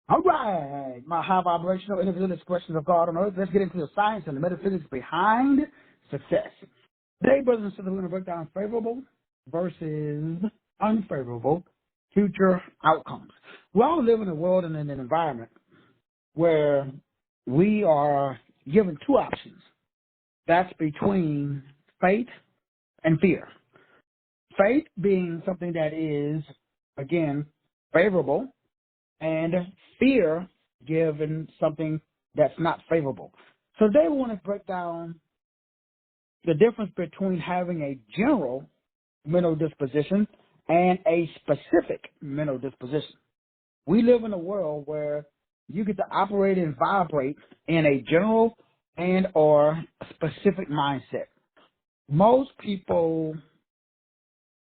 All right, my high vibrational individual expressions of God on earth. Let's get into the science and the metaphysics behind success. Today, brothers and sisters, we're going to break down favorable versus unfavorable future outcomes. We all live in a world and in an environment where we are given two options. That's between faith and fear. Faith being something that is, again, favorable, and fear given something that's not favorable. So today we want to break down the difference between having a general mental disposition and a specific mental disposition. We live in a world where you get to operate and vibrate in a general and or specific mindset. Most people,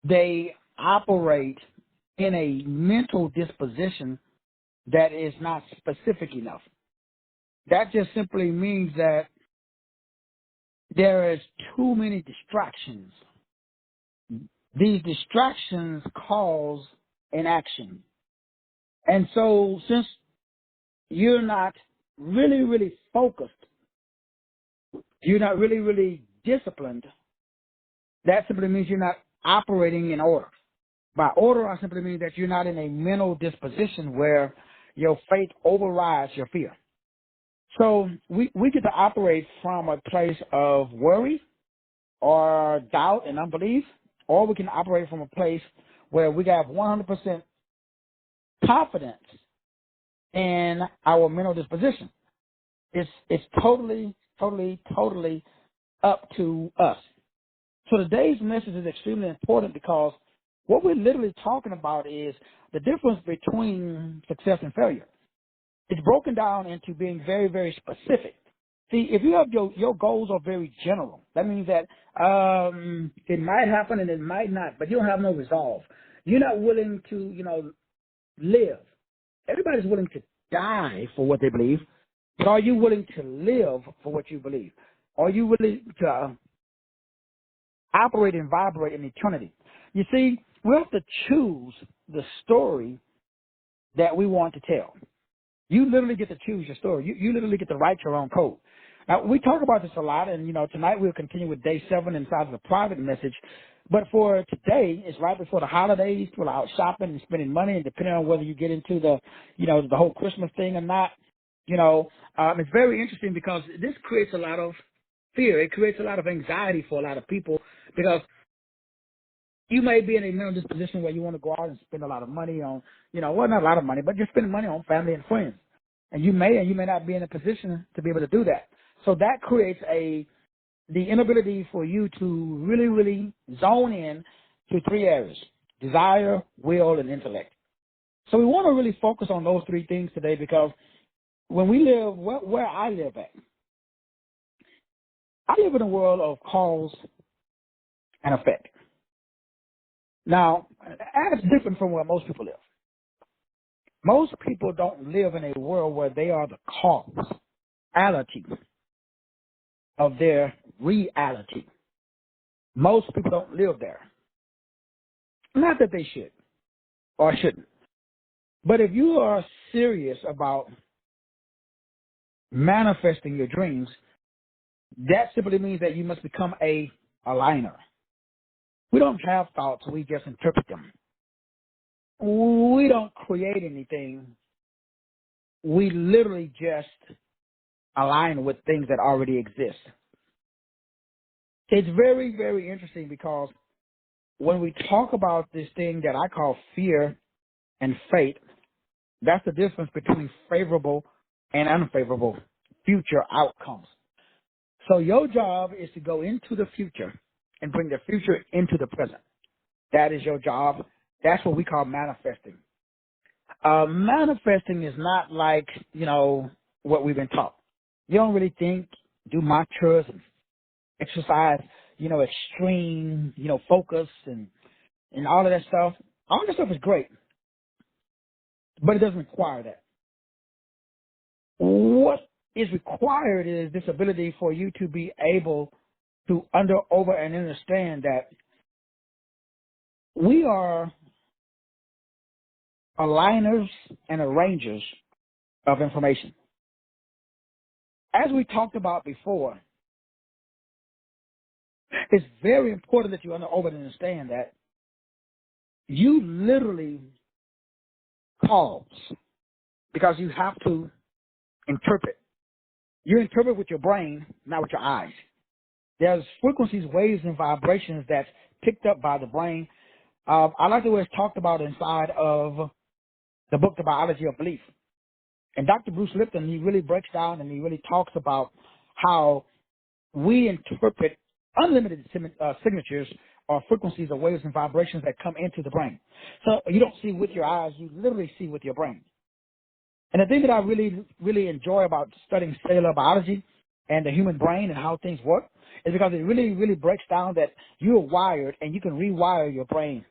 they operate in a mental disposition that is not specific enough. That just simply means that there is too many distractions. These distractions cause inaction. And so since you're not really focused, you're not really disciplined, that simply means you're not operating in order. By order, I simply mean that you're not in a mental disposition where your faith overrides your fear. So we get to operate from a place of worry or doubt and unbelief, or we can operate from a place where we have 100% confidence in our mental disposition. It's totally up to us. So today's message is extremely important because what we're literally talking about is the difference between success and failure. It's broken down into being very specific. See, if you have your goals are very general, that means that it might happen and it might not, but you don't have no resolve. You're not willing to, live. Everybody's willing to die for what they believe, but are you willing to live for what you believe? Are you willing to operate and vibrate in eternity? You see, we have to choose the story that we want to tell. You literally get to choose your story. You literally get to write your own code. Now, we talk about this a lot, and, tonight we'll continue with day 7 inside of the private message. But for today, it's right before the holidays. People are out shopping and spending money, and depending on whether you get into the whole Christmas thing or not, it's very interesting because this creates a lot of fear. It creates a lot of anxiety for a lot of people because you may be in a mental disposition where you want to go out and spend a lot of money on, not a lot of money, but you're spending money on family and friends. And you may not be in a position to be able to do that. So that creates the inability for you to really zone in to 3 areas: desire, will, and intellect. So we want to really focus on those 3 things today because when we live, where I live at, I live in a world of cause and effect. Now, that's different from where most people live. Most people don't live in a world where they are the causality of their reality. Most people don't live there. Not that they should or shouldn't. But if you are serious about manifesting your dreams, that simply means that you must become a aligner. We don't have thoughts, we just interpret them. We don't create anything. We literally just align with things that already exist. It's very interesting because when we talk about this thing that I call fear and fate, that's the difference between favorable and unfavorable future outcomes. So your job is to go into the future and bring the future into the present. That is your job. That's what we call manifesting. Manifesting is not like, what we've been taught. You don't really think, do mantras and exercise, extreme, focus and all of that stuff. All that stuff is great, but it doesn't require that. What is required is this ability for you to be able to over and understand that we are aligners and arrangers of information. As we talked about before, it's very important that you understand that you literally cause because you have to interpret. You interpret with your brain, not with your eyes. There's frequencies, waves, and vibrations that's picked up by the brain. I like the way it's talked about inside of the book, The Biology of Belief. And Dr. Bruce Lipton, he really breaks down and he really talks about how we interpret unlimited signatures or frequencies or waves and vibrations that come into the brain. So you don't see with your eyes, you literally see with your brain. And the thing that I really, really enjoy about studying cellular biology and the human brain and how things work is because it really, really breaks down that you're wired and you can rewire your brain.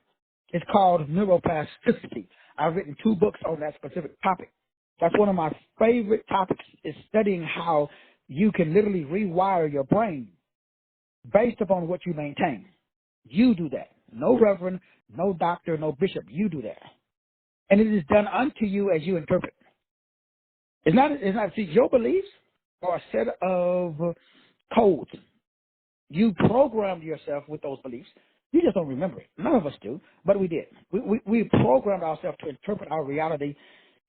It's called neuroplasticity. I've written 2 books on that specific topic. That's one of my favorite topics is studying how you can literally rewire your brain based upon what you maintain. You do that. No reverend, no doctor, no bishop. You do that. And it is done unto you as you interpret. It's not, see, your beliefs are a set of codes. You programmed yourself with those beliefs. You just don't remember it. None of us do, but we did. We programmed ourselves to interpret our reality.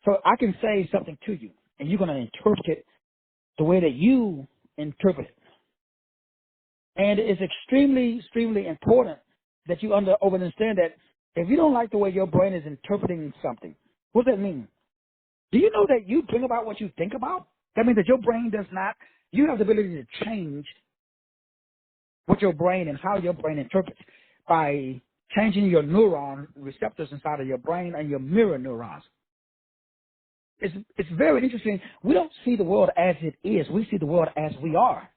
So I can say something to you, and you're going to interpret it the way that you interpret it. And it's extremely, extremely important that you understand that if you don't like the way your brain is interpreting something, what does that mean? Do you know that you bring about what you think about? That means that your brain does not, you have the ability to change what your brain and how your brain interprets by changing your neuron receptors inside of your brain and your mirror neurons. It's very interesting. We don't see the world as it is. We see the world as we are.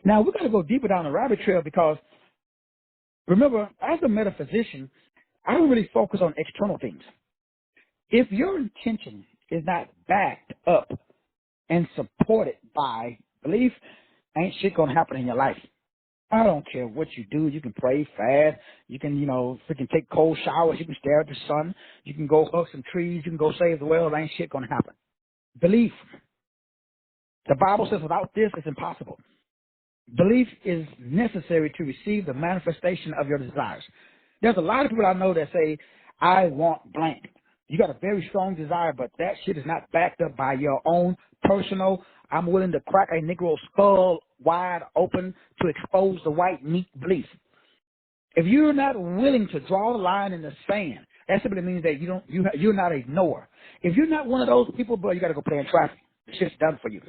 Now, we're going to go deeper down the rabbit trail because, remember, as a metaphysician, I don't really focus on external things. If your intention is not backed up and supported by belief, ain't shit going to happen in your life. I don't care what you do. You can pray, fast. You can, freaking take cold showers. You can stare at the sun. You can go hug some trees. You can go save the world. Ain't shit going to happen. Belief. The Bible says without this, it's impossible. Belief is necessary to receive the manifestation of your desires. There's a lot of people I know that say, I want blank. You got a very strong desire, but that shit is not backed up by your own personal, I'm willing to crack a Negro's skull wide open to expose the white meat belief. If you're not willing to draw the line in the sand, that simply means that you're not a knower. If you're not one of those people, bro, you got to go play in traffic. The shit's done for you.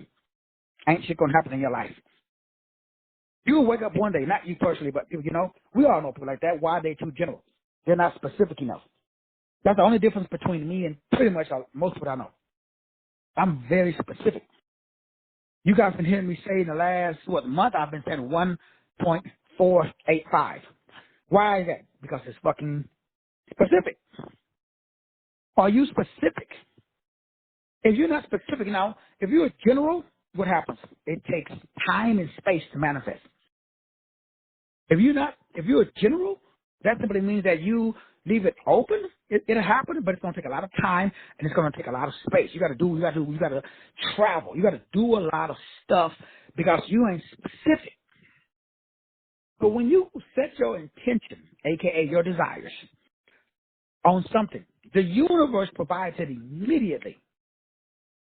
Ain't shit going to happen in your life. You will wake up one day, not you personally, but, we all know people like that. Why are they too general? They're not specific enough. That's the only difference between me and pretty much most people I know. I'm very specific. You guys been hearing me say in the last, month, I've been saying 1.485. Why is that? Because it's fucking specific. Are you specific? If you're not specific now, if you're a general, what happens? It takes time and space to manifest. If you're a general, that simply means that you leave it open. It'll happen, but it's going to take a lot of time and it's going to take a lot of space. You got to travel. You got to do a lot of stuff because you ain't specific. But when you set your intention, aka your desires, on something, the universe provides it immediately,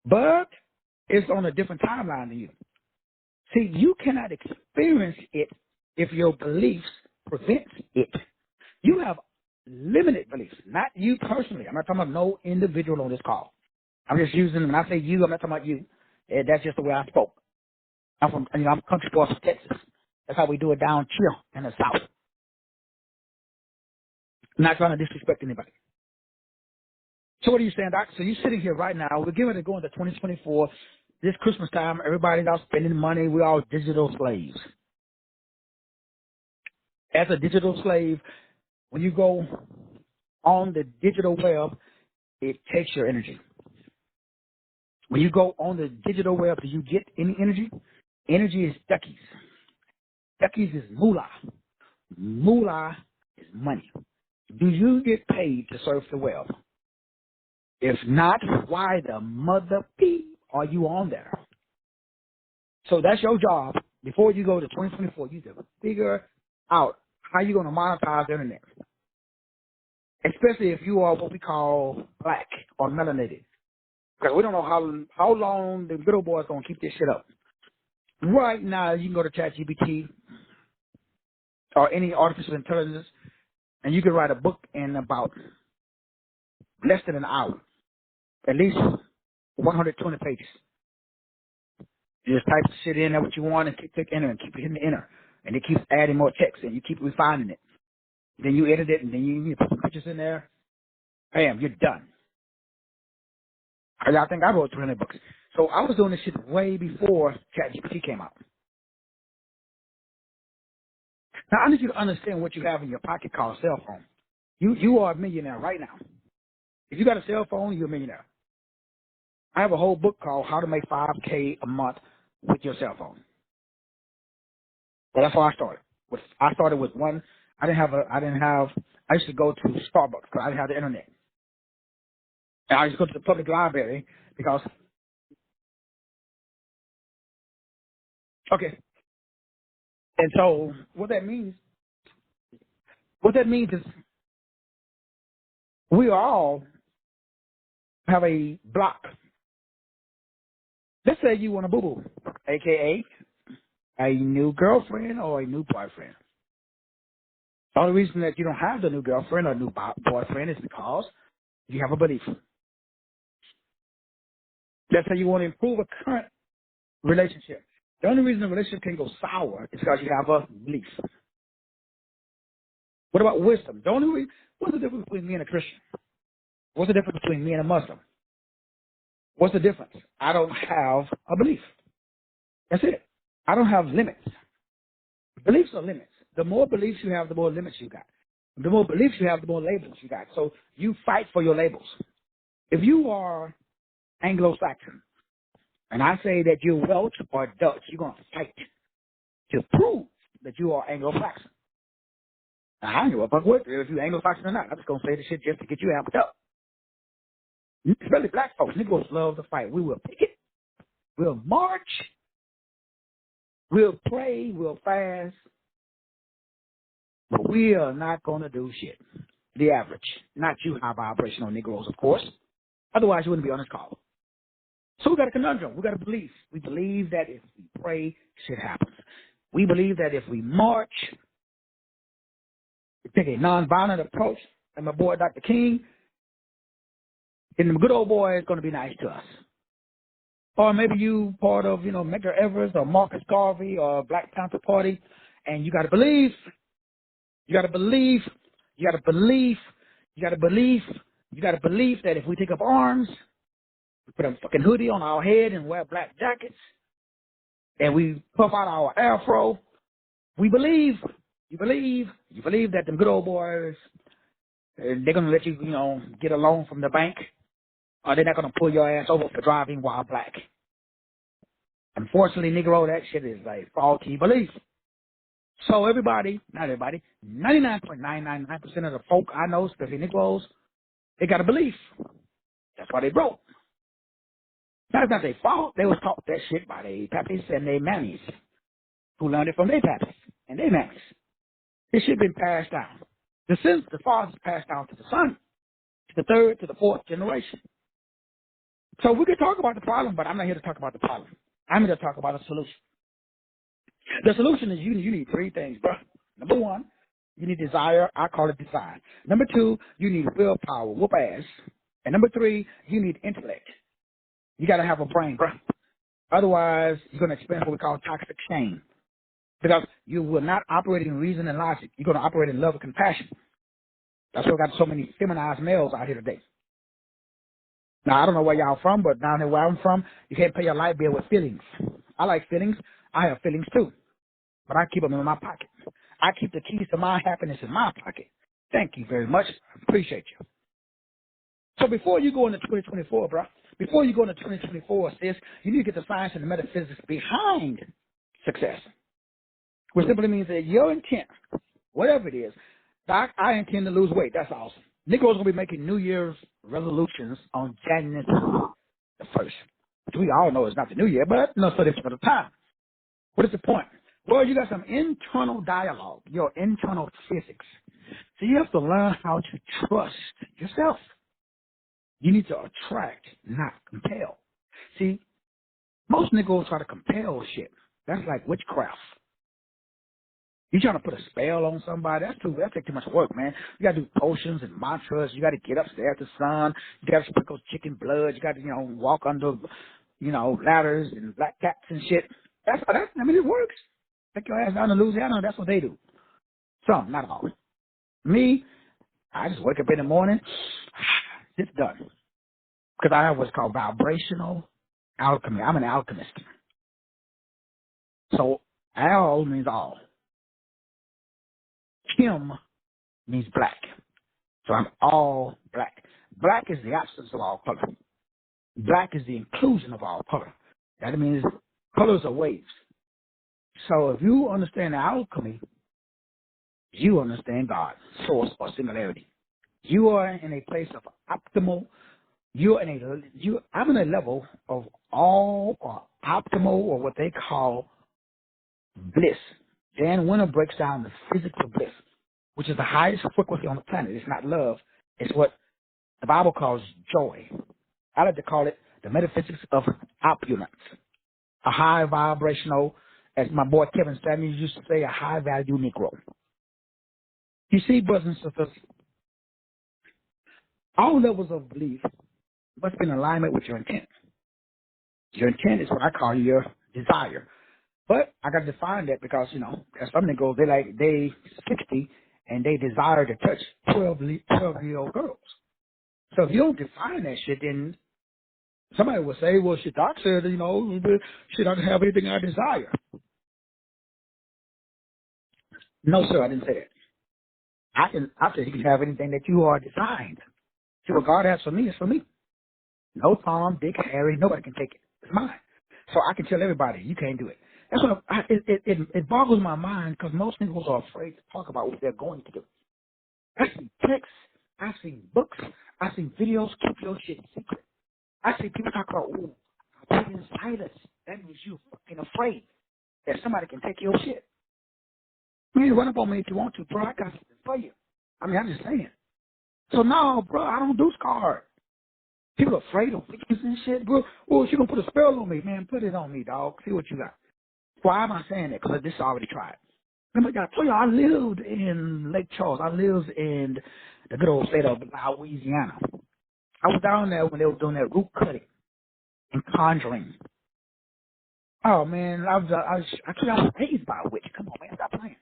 but it's on a different timeline than you. See, you cannot experience it if your beliefs prevent it. You have limited beliefs, not you personally. I'm not talking about no individual on this call. I'm just using, when I say you, I'm not talking about you. That's just the way I spoke. I'm country boy from Texas. That's how we do it down here in the South. I'm not trying to disrespect anybody. So what are you saying, Doc? So you're sitting here right now. We're getting ready to go into 2024. This Christmas time, everybody's out spending money. We're all digital slaves. As a digital slave, when you go on the digital web, it takes your energy. When you go on the digital web, do you get any energy? Energy is duckies. Duckies is moolah. Moolah is money. Do you get paid to surf the web? If not, why the mother P are you on there? So that's your job. Before you go to 2024, you have to figure out how you're going to monetize the internet, especially if you are what we call black or melanated. Because we don't know how long the good old boy is going to keep this shit up. Right now, you can go to ChatGPT or any artificial intelligence, and you can write a book in about less than an hour, at least 120 pages. You just type the shit in there what you want and click enter and keep hitting enter. And it keeps adding more text and you keep refining it. Then you edit it and then you put some pictures in there. Bam, you're done. I think I wrote 300 books. So I was doing this shit way before ChatGPT came out. Now I need you to understand what you have in your pocket called a cell phone. You are a millionaire right now. If you got a cell phone, you're a millionaire. I have a whole book called How to Make $5K a Month with Your Cell Phone. Well, that's how I started. I started with one. I used to go to Starbucks because I didn't have the internet. And I used to go to the public library because, okay. And so what that means is we all have a block. Let's say you want a boo-boo, a.k.a. a new girlfriend or a new boyfriend. The only reason that you don't have the new girlfriend or new boyfriend is because you have a belief. Let's say you want to improve a current relationship. The only reason the relationship can go sour is because you have a belief. What about wisdom? What's the difference between me and a Christian? What's the difference between me and a Muslim? What's the difference? I don't have a belief. That's it. I don't have limits. Beliefs are limits. The more beliefs you have, the more limits you got. The more beliefs you have, the more labels you got. So you fight for your labels. If you are Anglo-Saxon, and I say that you're Welsh or Dutch, you're going to fight to prove that you are Anglo-Saxon. Now, I don't give a fuck what if you're Anglo-Saxon or not. I'm just going to say this shit just to get you amped up. Especially black folks. Negroes love to fight. We will picket. We'll march. We'll pray. We'll fast. But we are not going to do shit. The average. Not you high vibrational Negroes, of course. Otherwise, you wouldn't be on this call. So we got a conundrum. We got a belief. We believe that if we pray, shit happens. We believe that if we march, we take a nonviolent approach, and my boy Dr. King, then the good old boy is going to be nice to us. Or maybe you part of, Medgar Evers or Marcus Garvey or Black Panther Party, and you got to believe. You got to believe. You got to believe. You got to believe. You got to believe that if we take up arms, we put a fucking hoodie on our head and wear black jackets, and we puff out our afro, we believe. You believe that them good old boys, they're going to let you, get a loan from the bank, or they're not going to pull your ass over for driving while black. Unfortunately, Negro, that shit is a faulty belief. So everybody, not everybody, 99.999% of the folk I know, especially Negroes, they got a belief. That's why they broke. That's not their fault. They was taught that shit by their pappies and their mammies, who learned it from their pappies and their mammies. This shit been passed down. The fathers passed down to the son, to the third, to the fourth generation. So we can talk about the problem, but I'm not here to talk about the problem. I'm here to talk about a solution. The solution is you need three things, bro. Number one, you need desire. I call it design. Number two, you need willpower, whoop ass. And number three, you need intellect. You got to have a brain, bro. Otherwise, you're going to experience what we call toxic shame. Because you will not operate in reason and logic. You're going to operate in love and compassion. That's why we got so many feminized males out here today. Now, I don't know where y'all from, but down here where I'm from, you can't pay your light bill with feelings. I like feelings. I have feelings too. But I keep them in my pocket. I keep the keys to my happiness in my pocket. Thank you very much. I appreciate you. So before you go into 2024, bro, before you go into 2024, sis, you need to get the science and the metaphysics behind success. Which simply means that your intent, whatever it is, Doc, I intend to lose weight. That's awesome. Negroes going to be making New Year's resolutions on January the 1st. Which we all know it's not the New Year, but no, so this for the time. What is the point? Well, you got some internal dialogue, your internal physics. So you have to learn how to trust yourself. You need to attract, not compel. See, most niggas try to compel shit. That's like witchcraft. You trying to put a spell on somebody? That takes too much work, man. You gotta do potions and mantras. You gotta get upstairs to the sun. You gotta sprinkle chicken blood. You gotta, walk under, ladders and black cats and shit. It works. Take your ass down to Louisiana. That's what they do. Some, not all. Me, I just wake up in the morning. It's done. Because I have what's called vibrational alchemy. I'm an alchemist. So al means all. Kim means black. So I'm all black. Black is the absence of all color. Black is the inclusion of all color. That means colors are waves. So if you understand alchemy, you understand God, source, or singularity. You are in a place of optimal. I'm in a level of all or optimal, or what they call bliss. Dan Winter breaks down the physics of bliss, which is the highest frequency on the planet. It's not love. It's what the Bible calls joy. I like to call it the metaphysics of opulence. A high vibrational, as my boy Kevin Samuels used to say, a high value Negro. You see, brothers and sisters, all levels of belief must be in alignment with your intent. Your intent is what I call your desire. But I got to define that because, there's some Negroes, they 60 and they desire to touch 12-year-old girls. So if you don't define that shit, then somebody will say, well, shit, Doc said, shit, I can have anything I desire. No, sir, I didn't say that. I said you can have anything that you are designed. See, what God has for me is for me. No Tom, Dick, Harry, nobody can take it. It's mine. So I can tell everybody, you can't do it. That's what it boggles my mind because most people are afraid to talk about what they're going to do. I see texts, I see books, I see videos, keep your shit secret. I see people talk about, ooh, I put in silence. That means you're fucking afraid that somebody can take your shit. Man, run up on me if you want to, bro. I got something for you. I'm just saying. So no, bro, I don't do scarred. People are afraid of witches and shit, bro. Well, she gonna put a spell on me, man. Put it on me, dog. See what you got. Why am I saying that? Because this is already tried. Remember, I told you I lived in Lake Charles. I lived in the good old state of Louisiana. I was down there when they were doing that root cutting and conjuring. Oh man, I was raised by a witch. Come on, man, stop playing.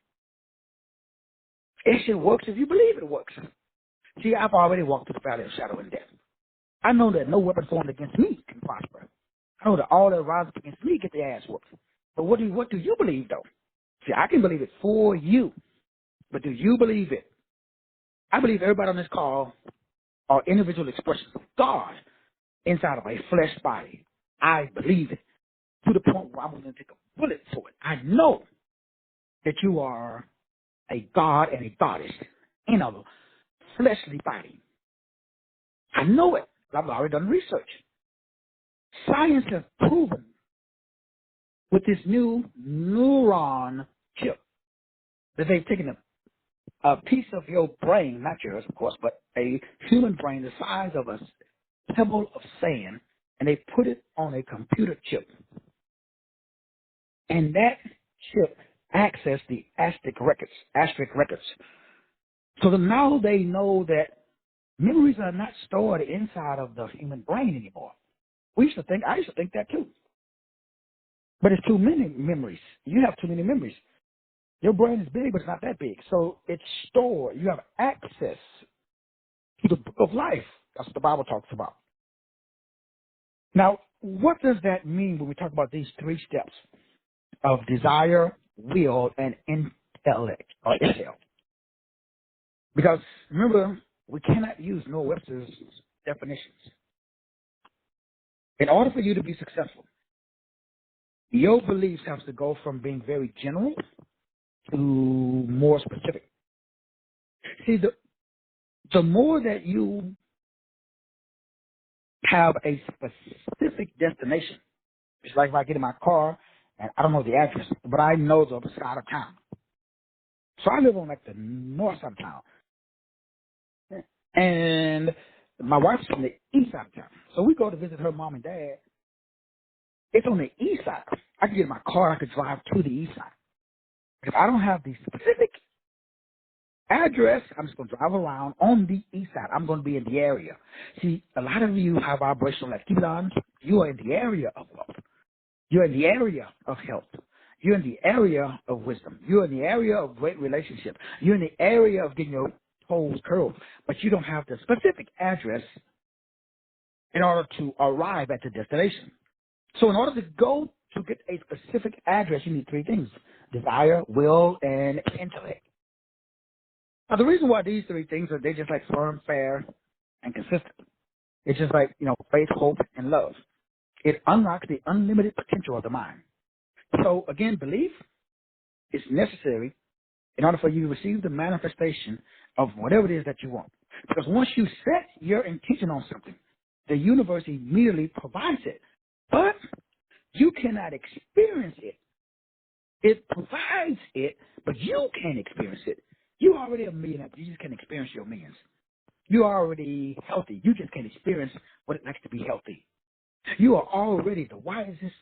It shit works if you believe it works. See, I've already walked through the valley of shadow and death. I know that no weapon formed against me can prosper. I know that all that rise up against me get their ass whooped. But what do you believe though? See, I can believe it for you, but do you believe it? I believe everybody on this call are individual expressions of God inside of a flesh body. I believe it to the point where I'm going to take a bullet for it. I know that you are a god and a goddess in a fleshly body. I know it. I've already done research. Science has proven with this new neuron chip that they've taken a piece of your brain, not yours, of course, but a human brain the size of a pebble of sand, and they put it on a computer chip. And that chip access the asterisk records. So that now they know that memories are not stored inside of the human brain anymore. I used to think that too. But it's too many memories. You have too many memories. Your brain is big, but it's not that big. So it's stored. You have access to the book of life. That's what the Bible talks about. Now, what does that mean when we talk about these three steps of desire, will, and intellect, or intel? Because remember, we cannot use Noah Webster's definitions. In order for you to be successful, your beliefs have to go from being very general to more specific. See, The more that you have a specific destination, it's like if I get in my car and I don't know the address, but I know the other side of town. So I live on like the north side of town. And my wife's from the east side of town. So we go to visit her mom and dad. It's on the east side. I can get in my car, I could drive to the east side. If I don't have the specific address, I'm just going to drive around on the east side. I'm going to be in the area. See, a lot of you have vibrational activity. You are in the area of wealth. You're in the area of health. You're in the area of wisdom. You're in the area of great relationship. You're in the area of getting your toes curled. But you don't have the specific address in order to arrive at the destination. So in order to go to get a specific address, you need three things: desire, will, and intellect. Now, the reason why these three things are, they're just like firm, fair, and consistent. It's just like, faith, hope, and love. It unlocks the unlimited potential of the mind. So again, belief is necessary in order for you to receive the manifestation of whatever it is that you want. Because once you set your intention on something, the universe immediately provides it. But you cannot experience it. It provides it, but you can't experience it. You already a millionaire, but you just can't experience your millions. You are already healthy. You just can't experience what it likes to be healthy. You are already the wisest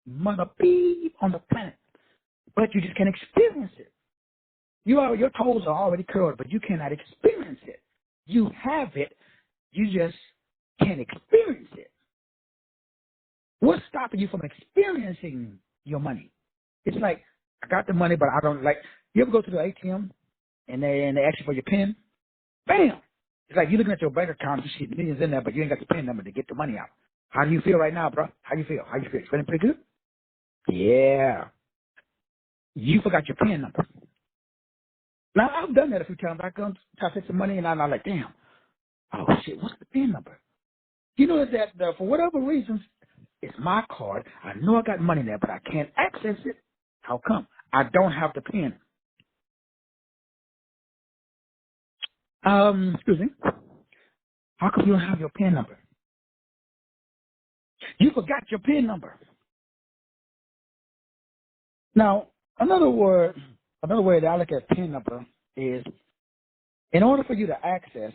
mother bee on the planet, but you just can't experience it. Your toes are already curled, but you cannot experience it. You have it, you just can't experience it. What's stopping you from experiencing your money? It's like, I got the money, but I don't like. You ever go to the ATM and they ask you for your PIN? Bam! It's like you looking at your bank account, you see millions in there, but you ain't got the PIN number to get the money out. How do you feel right now, bro? How you feel? You feeling pretty good? Yeah. You forgot your PIN number. Now, I've done that a few times. I come to take some money, and I'm like, damn, oh, shit, what's the PIN number? You know that for whatever reasons, it's my card. I know I got money there, but I can't access it. How come? I don't have the PIN. Excuse me. How come you don't have your PIN number? You forgot your PIN number. Now, another way that I look at PIN number is, in order for you to access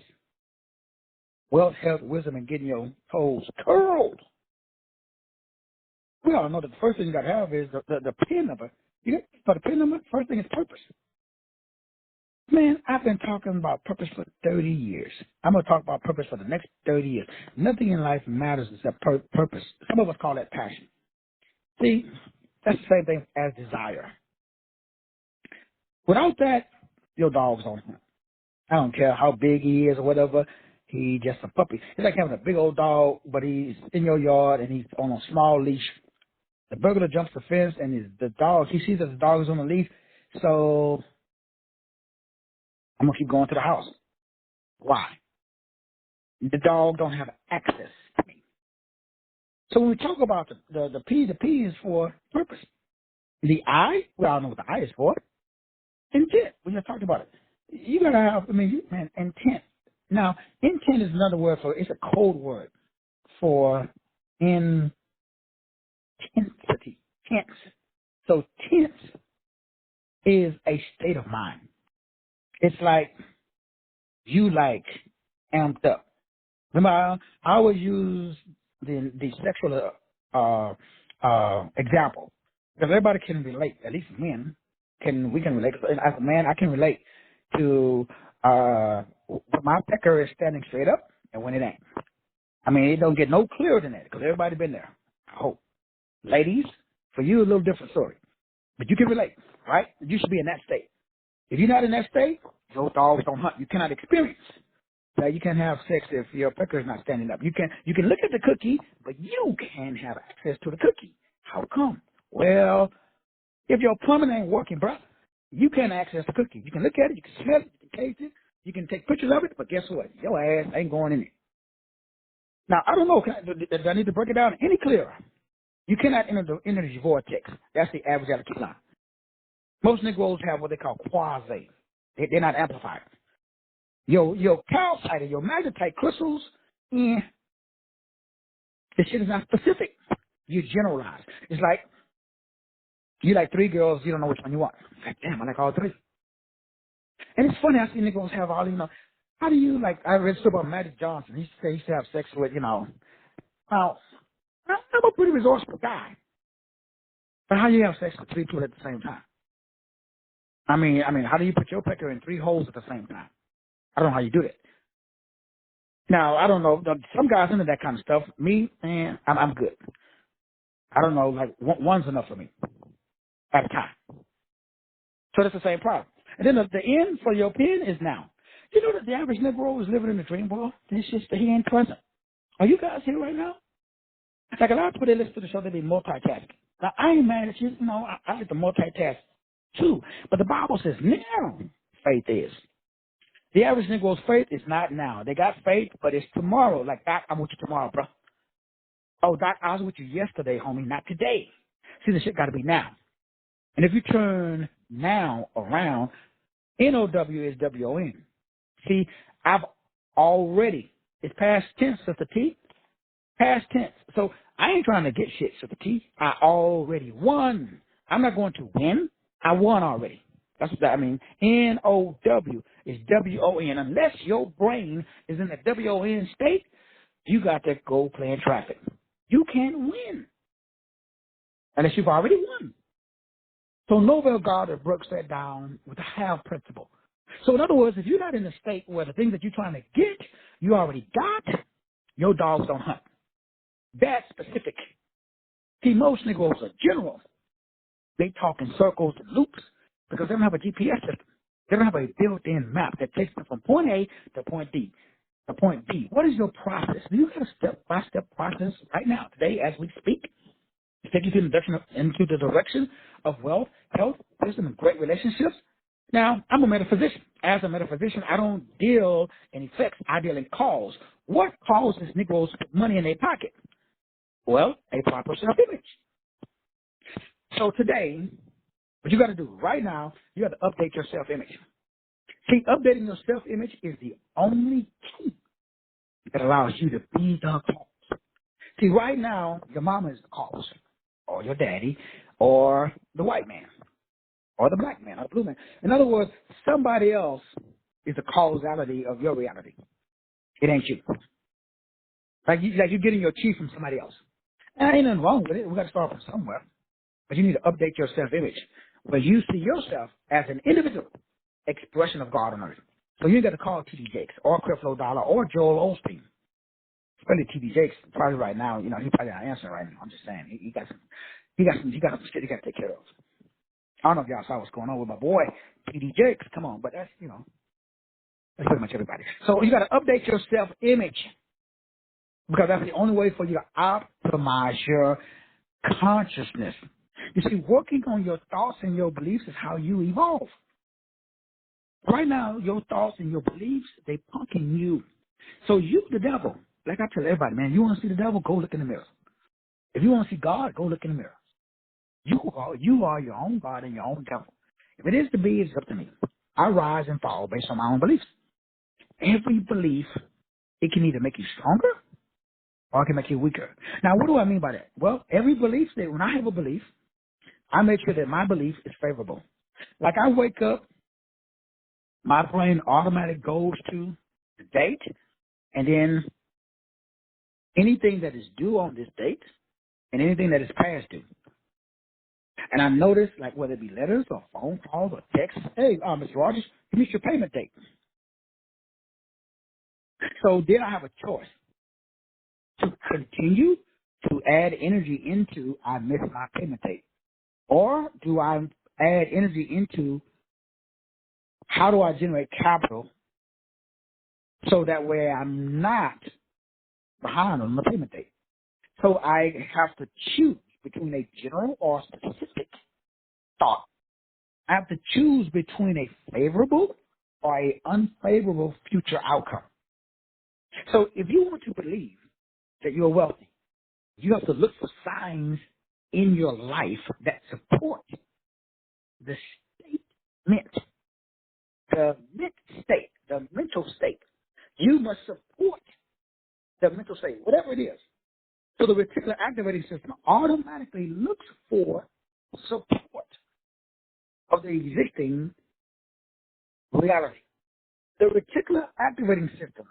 wealth, health, wisdom, and getting your toes curled, we all know that the first thing you got to have is the PIN number. For the PIN number, first thing is purpose. Man, I've been talking about purpose for 30 years. I'm going to talk about purpose for the next 30 years. Nothing in life matters except purpose. Some of us call that passion. See, that's the same thing as desire. Without that, your dog's on him. I don't care how big he is or whatever. He just a puppy. It's like having a big old dog, but he's in your yard and he's on a small leash. The burglar jumps the fence and the dog, he sees that the dog is on the leash. So I'm going to keep going to the house. Why? The dog don't have access to me. So when we talk about the P is for purpose. The I, we all know what the I is for. Intent. We just talked about it. You got to have, intent. Now, intent is another word it's a code word for intensity. Tense. So tense is a state of mind. It's like you amped up. Remember, I always use the sexual example because everybody can relate. At least men we can relate. As a man, I can relate to when my pecker is standing straight up and when it ain't. It don't get no clearer than that because everybody been there. I hope, ladies, for you a little different story, but you can relate, right? You should be in that state. If you're not in that state, your dogs don't hunt. You cannot experience. Now, you can't have sex if your pecker is not standing up. You can look at the cookie, but you can't have access to the cookie. How come? Well, if your plumbing ain't working, bro, you can't access the cookie. You can look at it, you can smell it, you can taste it, you can take pictures of it, but guess what? Your ass ain't going in it. Now, I don't know. Do I need to break it down any clearer? You cannot enter the energy vortex. That's the average out of key line. Most Negroes have what they call quasi. They're not amplified. Your calcite, your magnetite crystals, and this shit is not specific. You generalize. It's like you like 3 girls, you don't know which one you want. Like, damn, I like all 3. And it's funny, I see niggas have all, how do you, like, I read stuff about Magic Johnson. He used to have sex with, well, I'm a pretty resourceful guy. But how do you have sex with 3 people at the same time? I mean, how do you put your pecker in 3 holes at the same time? I don't know how you do that. Now, I don't know. Some guys into that kind of stuff. Me, man, I'm good. I don't know, like, one's enough for me at a time. So that's the same problem. And then the end for your pen is now. You know that the average Negro is living in a dream world? It's just that he ain't present. Are you guys here right now? Like a lot of people, they listen to the show, they be multitasking. Now, I ain't mad at you. I like to multitask too. But the Bible says now faith is. The average Negro's faith is not now. They got faith, but it's tomorrow. Like, Doc, I'm with you tomorrow, bro. Oh, Doc, I was with you yesterday, homie, not today. See, the shit got to be now. And if you turn now around, N-O-W is W-O-N. See, I've already, it's past tense, Sister T. Past tense. So I ain't trying to get shit, Sister T. I already won. I'm not going to win. I won already. That's what I mean. N-O-W is W-O-N. Unless your brain is in the W-O-N state, you got to go playing traffic. You can't win unless you've already won. So Nobel Gardner breaks that down with the have principle. So in other words, if you're not in a state where the things that you're trying to get, you already got, your dogs don't hunt. That's specific. See, most Negroes are general. They talk in circles and loops because they don't have a GPS system. They don't have a built-in map that takes them from point A to point D. To point B. What is your process? Do you have a step-by-step process right now, today, as we speak? To take you into the direction of wealth, health, wisdom, and great relationships? Now, I'm a metaphysician. As a metaphysician, I don't deal in effects. I deal in cause. What causes Negroes to put money in their pocket? Well, a proper self-image. So today, what you got to do right now, you got to update your self-image. See, updating your self-image is the only key that allows you to be the cause. See, right now, your mama is the cause, or your daddy, or the white man, or the black man, or the blue man. In other words, somebody else is the causality of your reality. It ain't you. Like you're getting your chi from somebody else. And ain't nothing wrong with it. We got to start from somewhere. But you need to update your self-image where you see yourself as an individual expression of God on earth. So you ain't got to call T.D. Jakes or Creflo Dollar or Joel Osteen. Especially T.D. Jakes, probably right now, he probably not answering right now. I'm just saying, he got some shit he got to take care of. I don't know if y'all saw what's going on with my boy T.D. Jakes. Come on, but that's that's pretty much everybody. So you got to update your self-image because that's the only way for you to optimize your consciousness. You see, working on your thoughts and your beliefs is how you evolve. Right now, your thoughts and your beliefs, they punking you. So you, the devil, like I tell everybody, man, you want to see the devil, go look in the mirror. If you want to see God, go look in the mirror. You are your own God and your own devil. If it is to be, it's up to me. I rise and fall based on my own beliefs. Every belief, it can either make you stronger or it can make you weaker. Now, what do I mean by that? Well, every belief, when I have a belief, I make sure that my belief is favorable. Like I wake up, my brain automatically goes to the date, and then anything that is due on this date and anything that is past due. And I notice, like whether it be letters or phone calls or texts, hey, Mr. Rogers, you missed your payment date. So then I have a choice to continue to add energy into I missed my payment date, or do I add energy into how do I generate capital so that way I'm not behind on the payment date. So I have to choose between a general or specific thought. I have to choose between a favorable or a unfavorable future outcome. So if you want to believe that you're wealthy, you have to look for signs in your life that support the statement, the meant state, the mental state. You must support the mental state, whatever it is. So the reticular activating system automatically looks for support of the existing reality. The reticular activating system,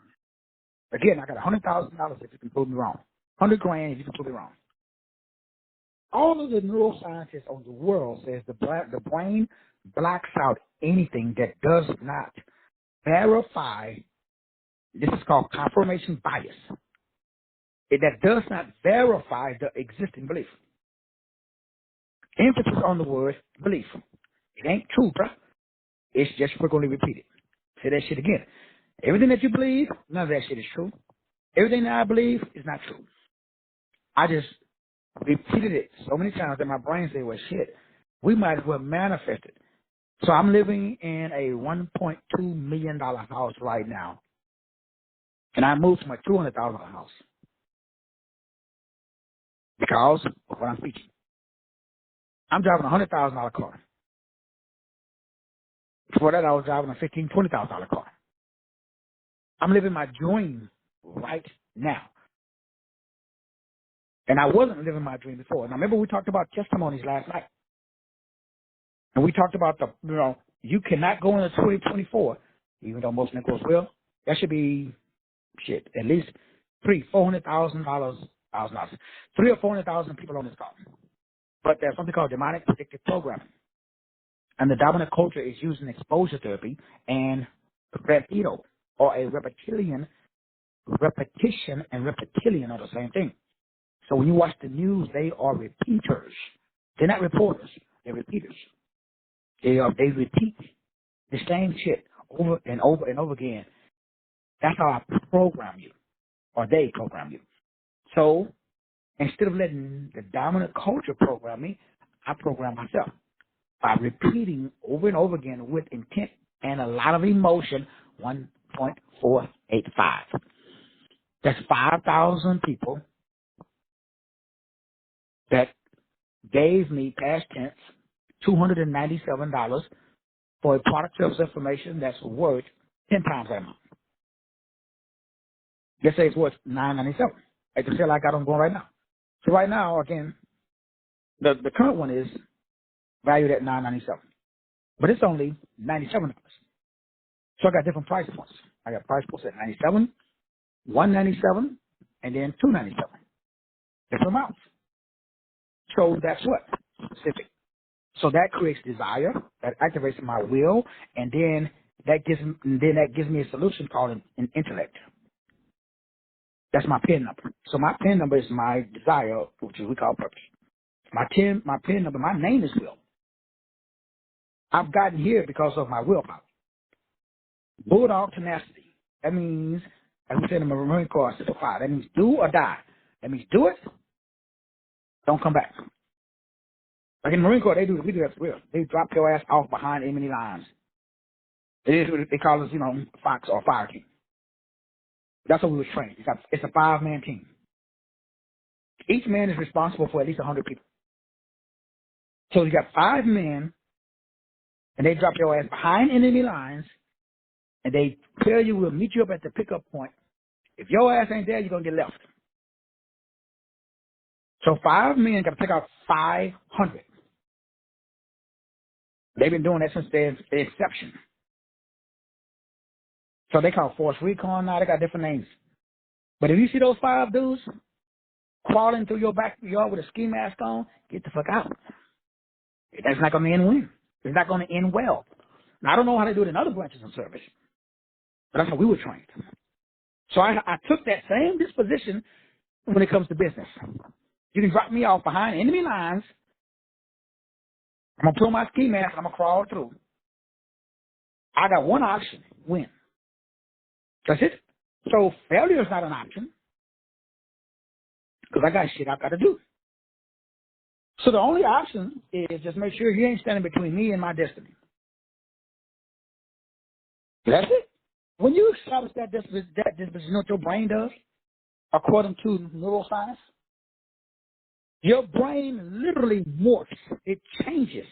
again, I got $100,000 if you can prove me wrong. 100 grand if you can prove me wrong. All of the neuroscientists of the world says the brain blocks out anything that does not verify. This is called confirmation bias. That does not verify the existing belief. Emphasis on the word belief. It ain't true, bruh. It's just we're going to repeat it. Say that shit again. Everything that you believe, none of that shit is true. Everything that I believe is not true. I just repeated it so many times that my brain said, well, shit, we might as well manifest it. So I'm living in a $1.2 million house right now. And I moved from a $200,000 house because of what I'm teaching. I'm driving a $100,000 car. Before that, I was driving a $15,000, $20,000 car. I'm living my dream right now. And I wasn't living my dream before. Now, remember we talked about testimonies last night. And we talked about you cannot go into 2024, even though most Negroes will. That should be, at least $400,000, $300,000 or 400,000 people on this call. But there's something called demonic predictive programming. And the dominant culture is using exposure therapy and repetition and reptilian are the same thing. So when you watch the news, they are repeaters. They're not reporters. They're repeaters. They repeat the same shit over and over and over again. That's how I program you, or they program you. So instead of letting the dominant culture program me, I program myself by repeating over and over again with intent and a lot of emotion, 1.485. That's 5,000 people that gave me, past tense, $297 for a product service information that's worth 10 times that amount. Let's say it's worth $997 at the sale I got on going right now. So right now, again, the current one is valued at $997, but it's only $97. So I got different price points. I got price points at $97, $197, and then $297. Different amounts. So that's what? Specific. So that creates desire, that activates my will, and then that gives me a solution called an intellect. That's my PIN number. So my PIN number is my desire, which we call purpose. My PIN number, my name is will. I've gotten here because of my willpower. Bulldog tenacity. That means, as we said in the Marine Corps, System 5, that means do or die. That means do it, don't come back. Like in the Marine Corps, we do that for real. They drop your ass off behind enemy lines. They call us, Fox or Fire King. That's what we were trained. It's a 5-man team. Each man is responsible for at least 100 people. So you got 5 men, and they drop your ass behind enemy lines, and they tell you we'll meet you up at the pickup point. If your ass ain't there, you're going to get left. So 5 men got to pick out 500. They've been doing that since their inception. So they call Force Recon now. They got different names. But if you see those 5 dudes crawling through your backyard with a ski mask on, get the fuck out. That's not going to end well. It's not going to end well. Now, I don't know how they do it in other branches of service, but that's how we were trained. So I took that same disposition when it comes to business. You can drop me off behind enemy lines. I'm going to put on my ski mask. I'm going to crawl through. I got one option, win. That's it. So failure is not an option because I got shit I got to do. So the only option is just make sure you ain't standing between me and my destiny. That's it. When you establish that disposition, you know what your brain does? According to neuroscience, your brain literally morphs. It changes.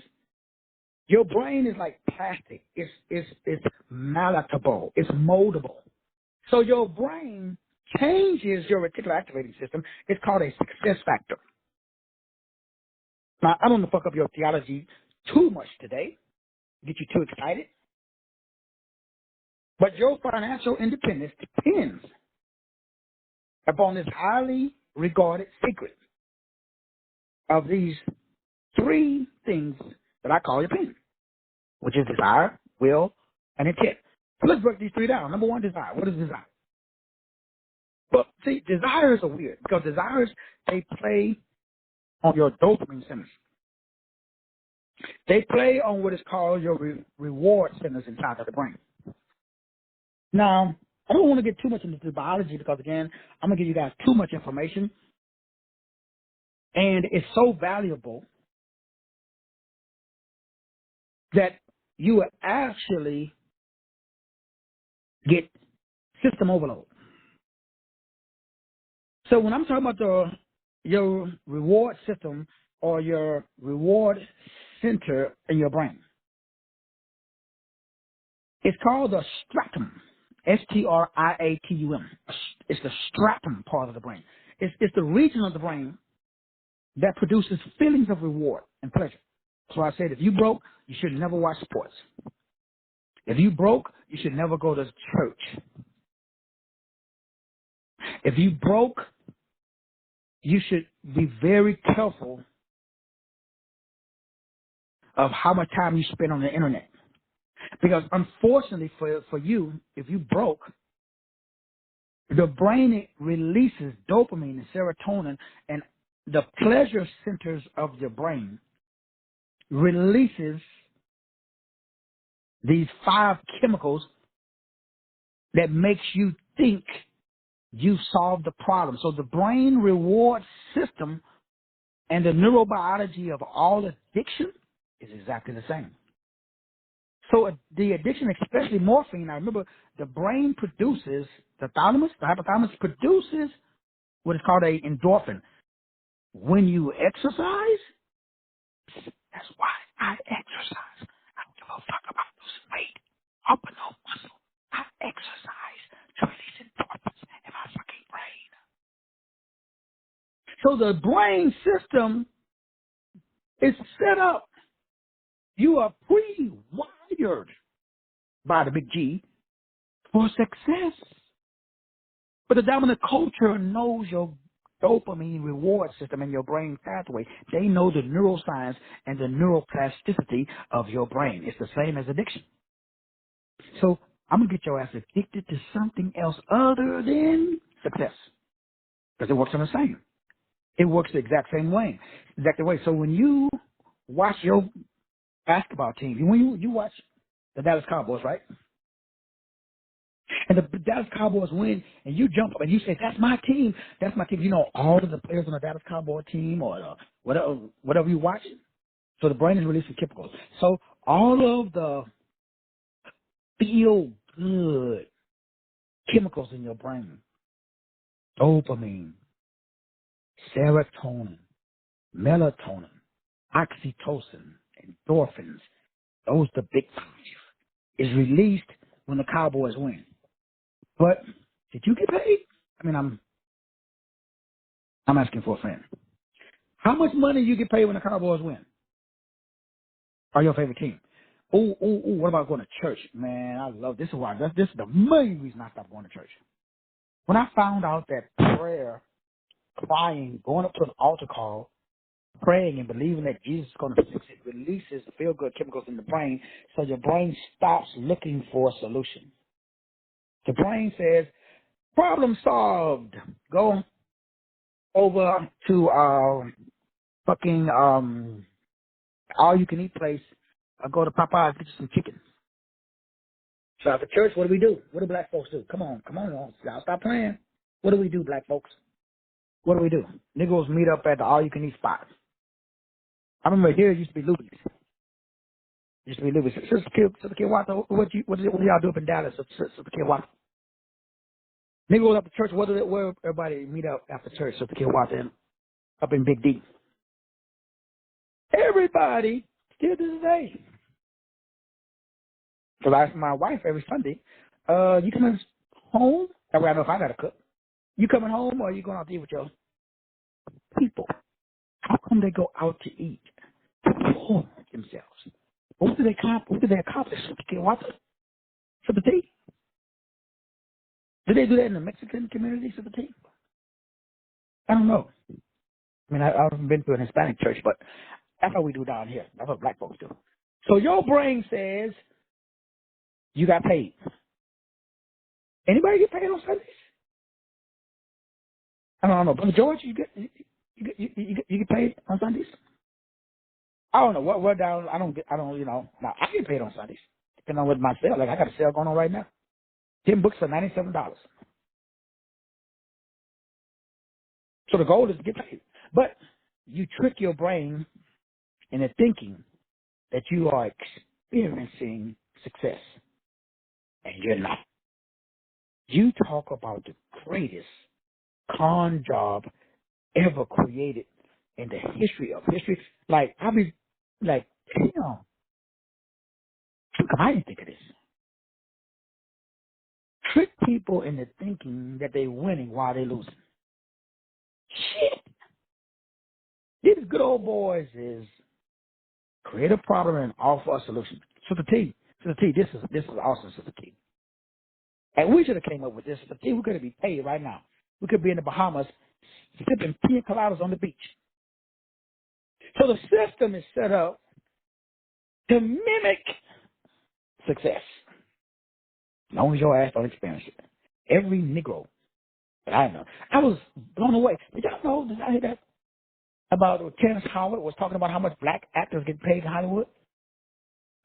Your brain is like plastic. It's malleable. It's moldable. So your brain changes your reticular activating system. It's called a success factor. Now, I don't want to fuck up your theology too much today, get you too excited. But your financial independence depends upon this highly regarded secret of these three things that I call your pain, which is desire, will, and intent. So let's break these three down. Number one, desire. What is desire? Well, see, desires are weird because desires, they play on your dopamine centers. They play on what is called your reward centers inside of the brain. Now, I don't want to get too much into the biology because, again, I'm going to give you guys too much information. And it's so valuable that you will actually get system overload. So when I'm talking about your reward system or your reward center in your brain, it's called the stratum, S-T-R-I-A-T-U-M. It's the stratum part of the brain. It's the region of the brain that produces feelings of reward and pleasure. So I said, if you broke, you should never watch sports. If you broke, you should never go to church. If you broke, you should be very careful of how much time you spend on the internet. Because unfortunately for you, if you broke, the brain releases dopamine and serotonin, and the pleasure centers of your brain releases these 5 chemicals that makes you think you solved the problem. So the brain reward system and the neurobiology of all addiction is exactly the same. So the addiction, especially morphine, now remember, the brain produces, the hypothalamus produces what is called a endorphin. When you exercise, that's why I exercise. I don't give a fuck about losing weight, up or no muscle. I exercise to release endorphins in my fucking brain. So the brain system is set up. You are pre-wired by the big G for success. But the dominant culture knows your dopamine reward system and your brain pathway. They know the neuroscience and the neuroplasticity of your brain. It's the same as addiction. So I'm going to get your ass addicted to something else other than success. Because it works on the same. It works the exact same way. Exactly way. So when you watch your basketball team, when you watch the Dallas Cowboys, right? And the Dallas Cowboys win, and you jump up and you say, that's my team. That's my team. You know all of the players on the Dallas Cowboy team or whatever you watch. So the brain is releasing chemicals. So all of the feel-good chemicals in your brain, dopamine, serotonin, melatonin, oxytocin, endorphins, those the big 5, is released when the Cowboys win. But did you get paid? I mean, I'm asking for a friend. How much money you get paid when the Cowboys win? Or your favorite team? What about going to church? Man, I love this. This is the main reason I stopped going to church. When I found out that prayer, crying, going up to an altar call, praying and believing that Jesus is going to fix it, releases feel-good chemicals in the brain, so your brain stops looking for a solution. The brain says, problem solved. Go over to fucking all-you-can-eat place. I'll go to Popeyes, get you some chicken. So after church, what do? What do black folks do? Come on, y'all stop playing. What do we do, black folks? What do we do? Niggas meet up at the all-you-can-eat spot. I remember here it used to be Louis. Sister Kid Watt, what do y'all do up in Dallas, Sister Kid Watt? Niggas goes up to church, where everybody meet up after church, Sister Kid Watt, up in Big D. Everybody, still to this day, So I ask my wife every Sunday, you coming home? That way I know if I got to cook. You coming home or are you going out to eat with your people? How come they go out to eat for themselves? What do they accomplish? For the tea? Do they do that in the Mexican community for the tea? I don't know. I mean, I haven't been to an Hispanic church, but that's what we do down here. That's what black folks do. So your brain says you got paid. Anybody get paid on Sundays? I don't know. Brother George, you get paid on Sundays? I don't know. What down? Now I get paid on Sundays. Depending on what my sale. Like I got a sale going on right now. 10 books for $97. So the goal is to get paid. But you trick your brain into thinking that you are experiencing success, and you're not. You talk about the greatest con job ever created in the history of history. Like, I mean, like, damn, how come I didn't think of this? Trick people into thinking that they're winning while they're losing. Shit. These good old boys is create a problem and offer a solution. Sister T, this is awesome, Sister T. And we should have came up with this. Sister T, we could be paid right now. We could be in the Bahamas sipping pina coladas on the beach. So the system is set up to mimic success. As long as your ass don't experience it. Every Negro that I know. I was blown away. Did y'all know, did I hear that? About Terrence Howard was talking about how much black actors get paid in Hollywood?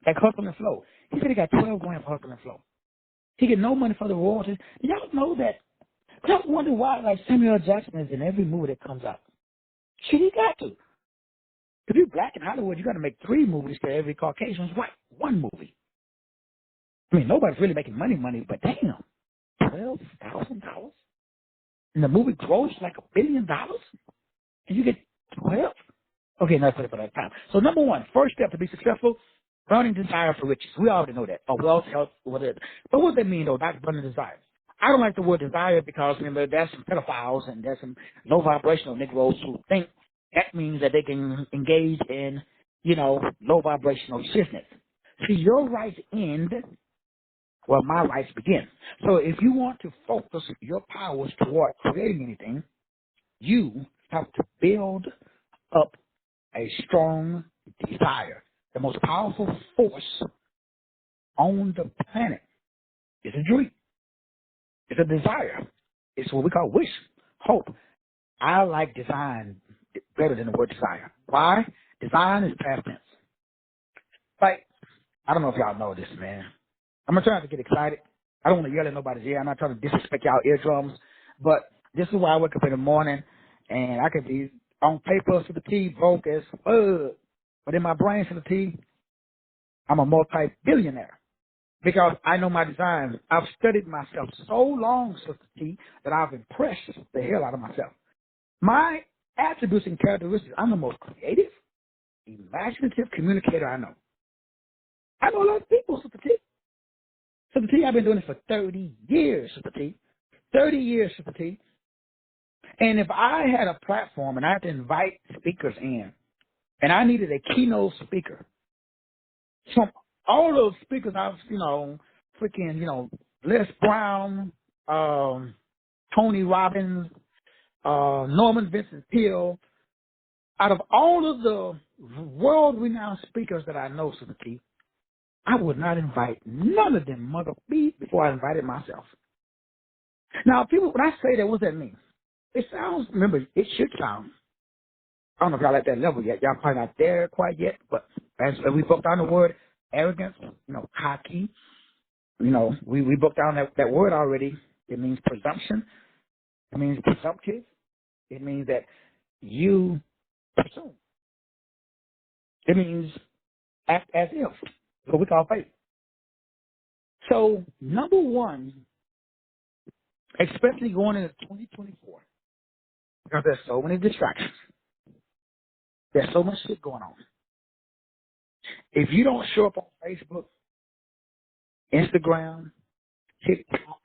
Like Hustle and Flow. He said he got 12 grand for Hustle and Flow. He get no money for the royalties. Did y'all know that? I was wondering why, like, Samuel Jackson is in every movie that comes out. Shit, he got to. If you're black in Hollywood, you got to make 3 movies for every Caucasian's white. 1 movie. I mean, nobody's really making money, but damn, $12,000? And the movie grossed like $1 billion? And you get 12? Okay, now put it for that time. So number 1, first step to be successful, burning desire for riches. We already know that. Or wealth, health, whatever. But what does that mean, though, not burning desire? I don't like the word desire because, remember, there's some pedophiles and there's some low vibrational Negroes who think that means that they can engage in, low vibrational business. See, your rights end where my rights begin. So if you want to focus your powers toward creating anything, you have to build up a strong desire. The most powerful force on the planet is a dream. It's a desire. It's what we call wish, hope. I like design better than the word desire. Why? Design is past tense. Like, I don't know if y'all know this, man. I'm not trying to get excited. I don't want to yell at nobody's ear. I'm not trying to disrespect y'all eardrums. But this is why I wake up in the morning and I could be on paper to the T, broke as fuck. But in my brain to the T, I'm a multi-billionaire. Because I know my design. I've studied myself so long, Sister T, that I've impressed the hell out of myself. My attributes and characteristics, I'm the most creative, imaginative communicator I know. I know a lot of people, Sister T. Sister T, I've been doing this for 30 years, Sister T. 30 years, Sister T. And if I had a platform and I had to invite speakers in, and I needed a keynote speaker, from all those speakers I've, freaking, Les Brown, Tony Robbins, Norman Vincent Peale, out of all of the world-renowned speakers that I know, Sister T, I would not invite none of them mother beat before I invited myself. Now, people, when I say that, what does that mean? It sounds, remember, it should sound, I don't know if y'all at that level yet. Y'all probably not there quite yet, but as we broke down the word arrogance, cocky, we broke down that word already. It means presumption. It means presumptive. It means that you presume. It means act as if. What we call faith. So, number 1, especially going into 2024, because there's so many distractions. There's so much shit going on. If you don't show up on Facebook, Instagram, TikTok.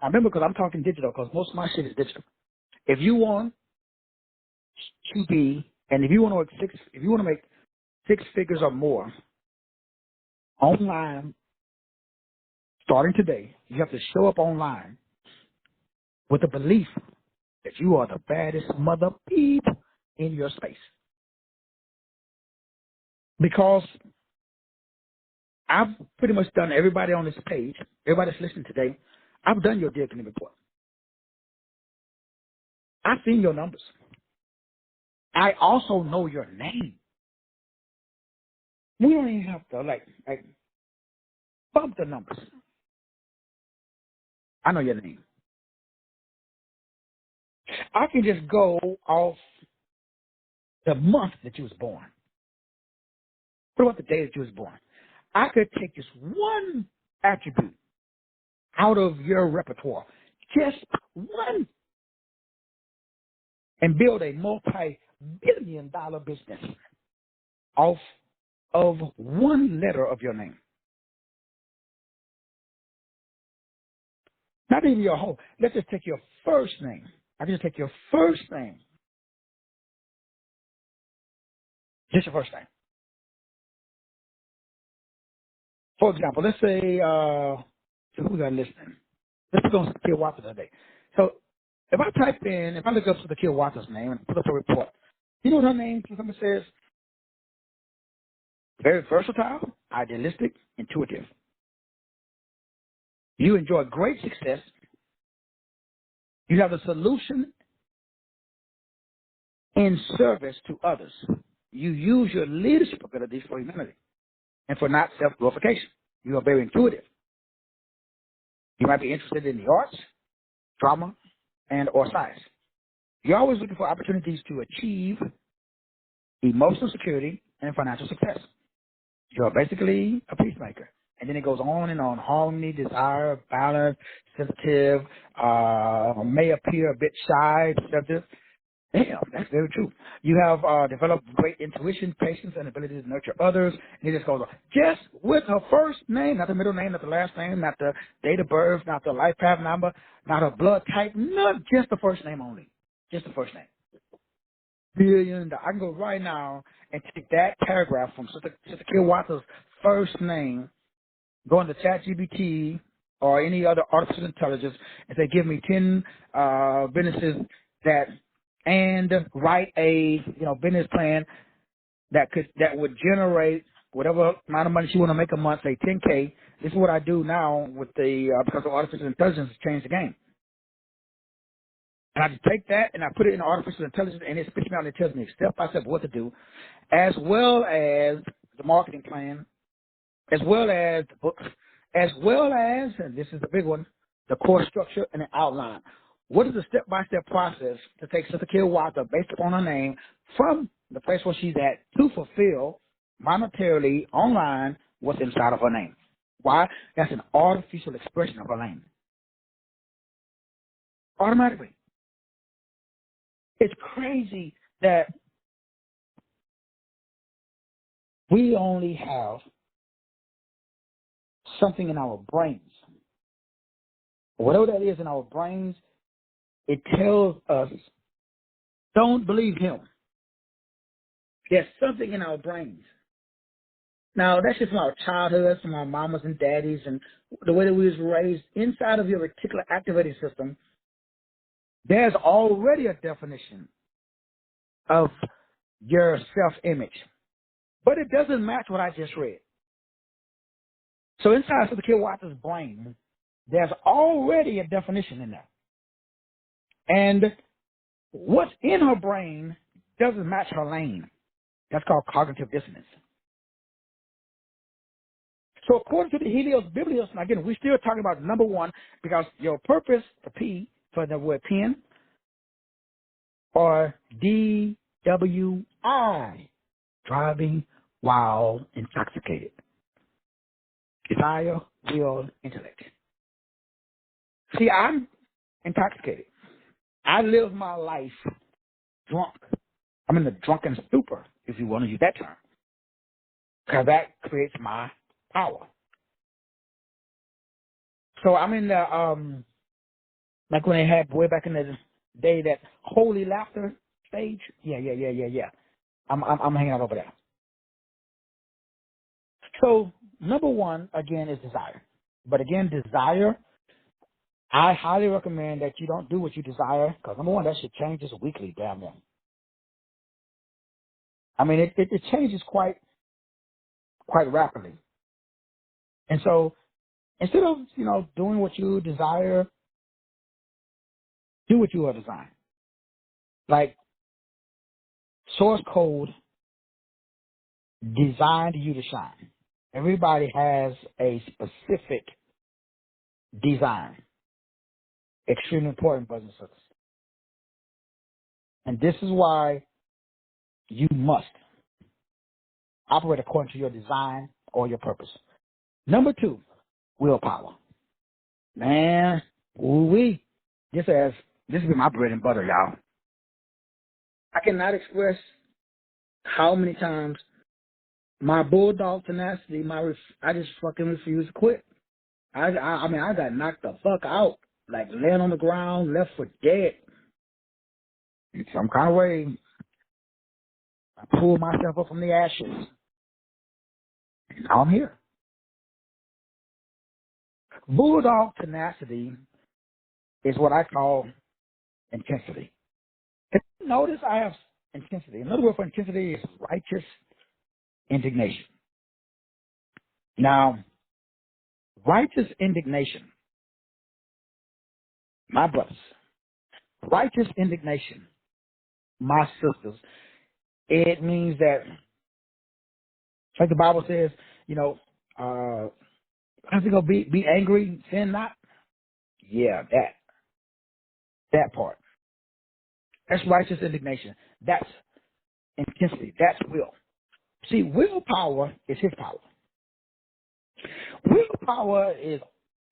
I remember because I'm talking digital because most of my shit is digital. If you want to be, and if you want to make six figures or more online, starting today, you have to show up online with the belief that you are the baddest mother peep in your space. Because I've pretty much done everybody on this page, everybody that's listening today, I've done your Dear Connect report. I've seen your numbers. I also know your name. We don't even have to like bump the numbers. I know your name. I can just go off the month that you was born. What about the day that you was born? I could take just one attribute out of your repertoire, just one, and build a multi-billion-dollar business off of one letter of your name. Not even your whole. Let's just take your first name. I can just take your first name. Just your first name. For example, let's say, who got listening? Let's go on Sakil Waters today. So if I look up Sakil Waters' name and put up a report, you know what her name somebody says? Very versatile, idealistic, intuitive. You enjoy great success. You have a solution in service to others. You use your leadership abilities for humanity and for not self-glorification. You are very intuitive. You might be interested in the arts, drama, and or science. You're always looking for opportunities to achieve emotional security and financial success. You're basically a peacemaker. And then it goes on and on. Harmony, desire, balance, sensitive, may appear a bit shy, deceptive. Damn, that's very true. You have developed great intuition, patience, and ability to nurture others. And it just goes on. Just with her first name, not the middle name, not the last name, not the date of birth, not the life path number, not her blood type, not just the first name only. Just the first name. Billion. I can go right now and take that paragraph from Sister Kilwatter's first name, go into ChatGPT or any other artificial intelligence, and say, give me 10 businesses and write a business plan that would generate whatever amount of money she want to make a month, say 10K. This is what I do now with because of artificial intelligence has changed the game. And I just take that and I put it in artificial intelligence, and it spits me out and it tells me step by step what to do, as well as the marketing plan, as well as the books, as well as, and this is the big one, the course structure and the outline. What is the step-by-step process to take Sister Kilwater based upon her name from the place where she's at to fulfill monetarily online what's inside of her name? Why? That's an artificial expression of her name. Automatically. It's crazy that we only have something in our brains. Whatever that is in our brains, it tells us, don't believe him. There's something in our brains. Now, that's just from our childhood, from our mamas and daddies, and the way that we was raised. Inside of your reticular activating system, there's already a definition of your self-image. But it doesn't match what I just read. So inside of the Kid Waters' brain, there's already a definition in there. And what's in her brain doesn't match her lane. That's called cognitive dissonance. So according to the Helios Biblios, and again, we're still talking about number one, because your purpose, the P for the word pen, or DWI, driving while intoxicated. Desire-Will-Intellect. See, I'm intoxicated. I live my life drunk. I'm in the drunken stupor, if you want to use that term, because that creates my power. So I'm in the like when they had way back in the day that holy laughter stage. Yeah. I'm hanging out over there. So number one again is desire. But again, desire, I highly recommend that you don't do what you desire, because number one, that shit changes weekly, damn near. I mean, it changes quite rapidly. And so instead of, doing what you desire, do what you are designed. Like source code designed you to shine. Everybody has a specific design. Extremely important, brothers and sisters. And this is why you must operate according to your design or your purpose. Number two, willpower. Man, ooh-wee. This has been my bread and butter, y'all. I cannot express how many times my bulldog tenacity, I just fucking refuse to quit. I mean, I got knocked the fuck out, like laying on the ground, left for dead. In some kind of way, I pulled myself up from the ashes. Now I'm here. Bulldog tenacity is what I call intensity. If you notice, I have intensity. Another word for intensity is righteous indignation. Now, righteous indignation, my brothers, righteous indignation, my sisters, it means that, like the Bible says, how's it going to be angry, sin not? Yeah, that part. That's righteous indignation. That's intensity. That's will. See, willpower is his power. Willpower is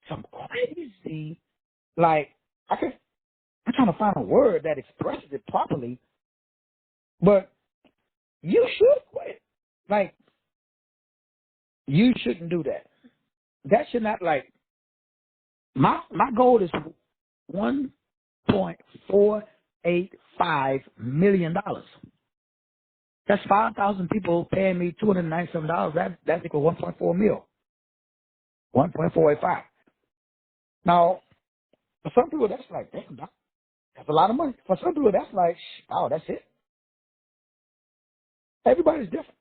some crazy, like, I'm trying to find a word that expresses it properly, but you should quit. Like, you shouldn't do that. That should not, like, my goal is $1.485 million. That's 5,000 people paying me $297. That's equal 1.4 mil. 1.485. Now, for some people, that's like, damn, that's a lot of money. For some people, that's like, oh, that's it. Everybody's different.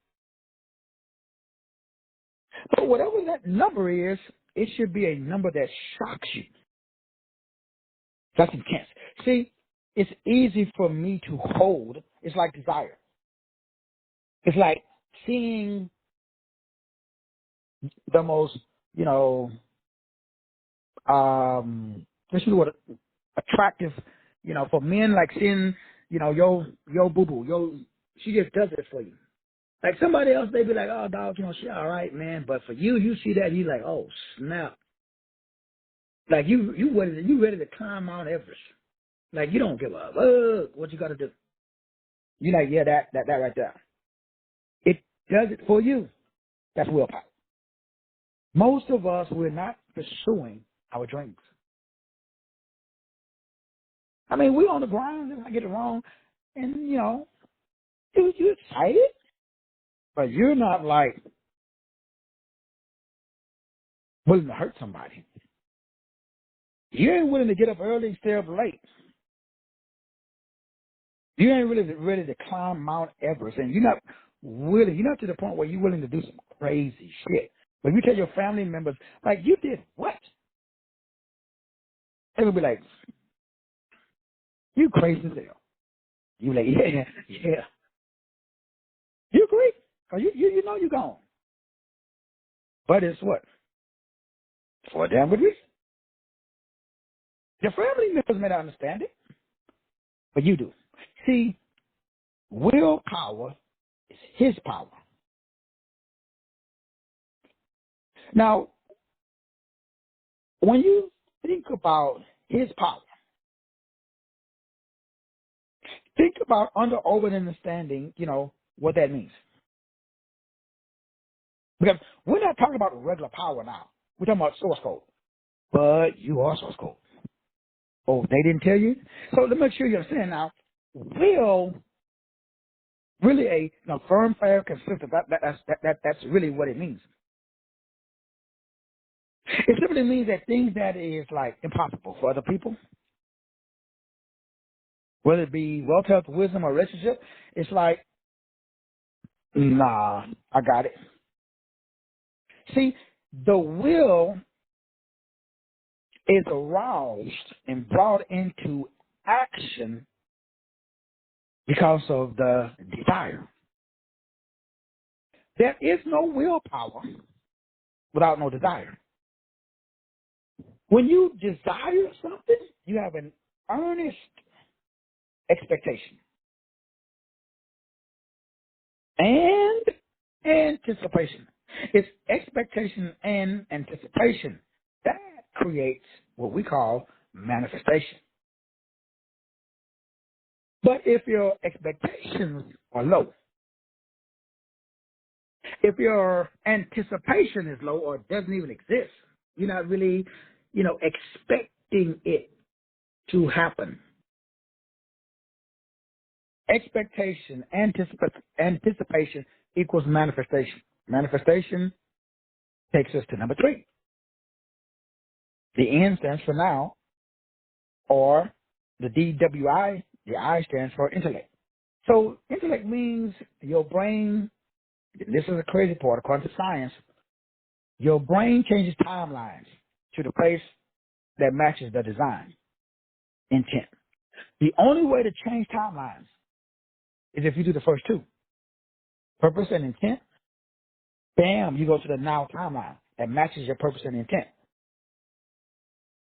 But whatever that number is, it should be a number that shocks you. That's intense. See, it's easy for me to hold. It's like desire. It's like seeing the most, this is what attractive, for men, like seeing, yo boo boo, she just does it for you. Like somebody else, they be like, oh dog, she all right, man. But for you see that, you like, oh snap. Like you ready to climb Mount Everest. Like you don't give up. What you got to do? You like, yeah, that right there. It does it for you. That's willpower. Most of us, we're not pursuing our dreams. I mean, we're on the ground, if I get it wrong, and, you're excited, but you're not, like, willing to hurt somebody. You ain't willing to get up early and stay up late. You ain't really ready to climb Mount Everest, and you're not to the point where you're willing to do some crazy shit. But you tell your family members, like, you did what? They will be like, you crazy as hell. You like, yeah. You agree? Because you know you're gone. But it's what? For a damn good reason. Your family members may not understand it, but you do. See, willpower is his power. Now, when you think about his power, think about under, over, and understanding, what that means. Because we're not talking about regular power now. We're talking about source code. but you are source code. Oh, they didn't tell you? So to make sure you understand now, will really firm, fair, consistent. That's really what it means. It simply means that things that is like impossible for other people, whether it be wealth, health, wisdom, or relationship, it's like, nah, I got it. See, the will is aroused and brought into action because of the desire. There is no willpower without no desire. When you desire something, you have an earnest expectation and anticipation. It's expectation and anticipation that creates what we call manifestation. But if your expectations are low, if your anticipation is low or doesn't even exist, you're not really, expecting it to happen. Expectation, anticipation equals manifestation. Manifestation takes us to number 3. The N stands for now, or the DWI, the I stands for intellect. So intellect means your brain, this is a crazy part, according to science, your brain changes timelines to the place that matches the design intent. The only way to change timelines is if you do the first 2. Purpose and intent, bam, you go to the now timeline that matches your purpose and intent.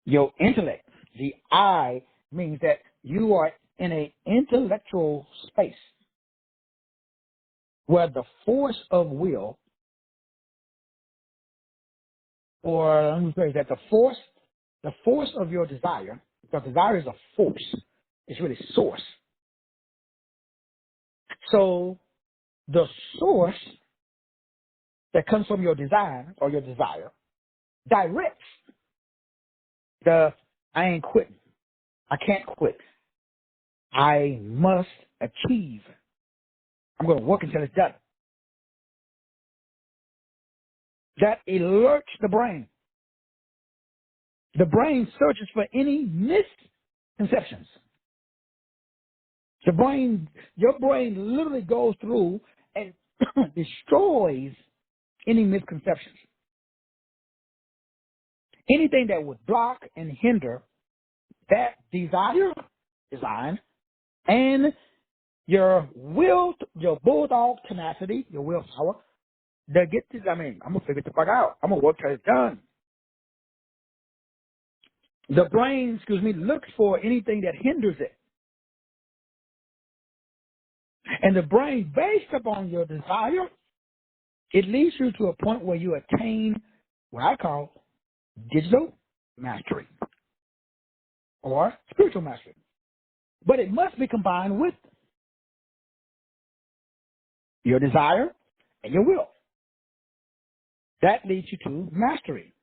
Your intellect, the I, means that you are in an intellectual space where the force of will, or let me phrase that, the force of your desire, because desire is a force, it's really source. So the source that comes from your design or your desire directs the I ain't quitting. I can't quit. I must achieve. I'm going to work until it's done. That alerts the brain. The brain searches for any misconceptions. Your brain literally goes through and destroys any misconceptions. Anything that would block and hinder that design, and your will, your bulldog tenacity, your willpower, I'm going to figure the fuck out. I'm going to work till it's done. The brain, looks for anything that hinders it. And the brain, based upon your desire, it leads you to a point where you attain what I call digital mastery or spiritual mastery. But it must be combined with your desire and your will. That leads you to mastery.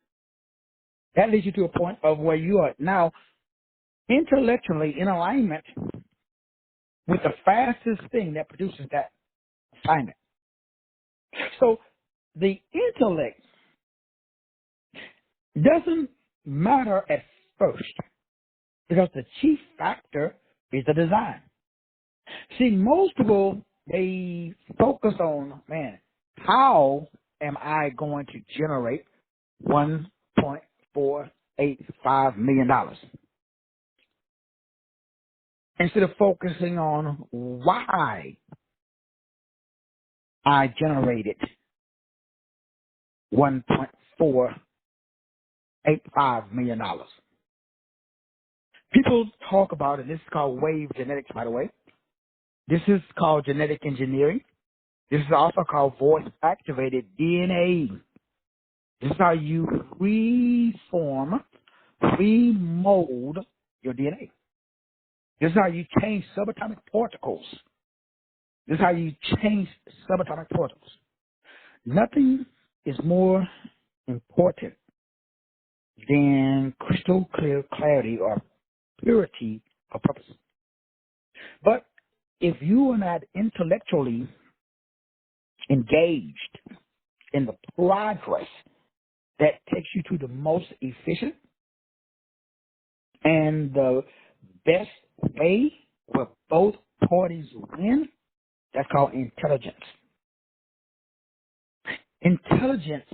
That leads you to a point of where you are now intellectually in alignment with the fastest thing that produces that assignment. So the intellect doesn't matter at first because the chief factor is the design. See, most people, they focus on, how am I going to generate $1.485 million? Instead of focusing on why I generated $1.485 million. People talk about it. This is called wave genetics, by the way. This is called genetic engineering. This is also called voice-activated DNA. This is how you remold your DNA. This is how you change subatomic particles. This is how you change subatomic particles. Nothing is more important than crystal clear clarity or purity of purpose. But if you are not intellectually engaged in the progress that takes you to the most efficient and the best way where both parties win, that's called intelligence. Intelligence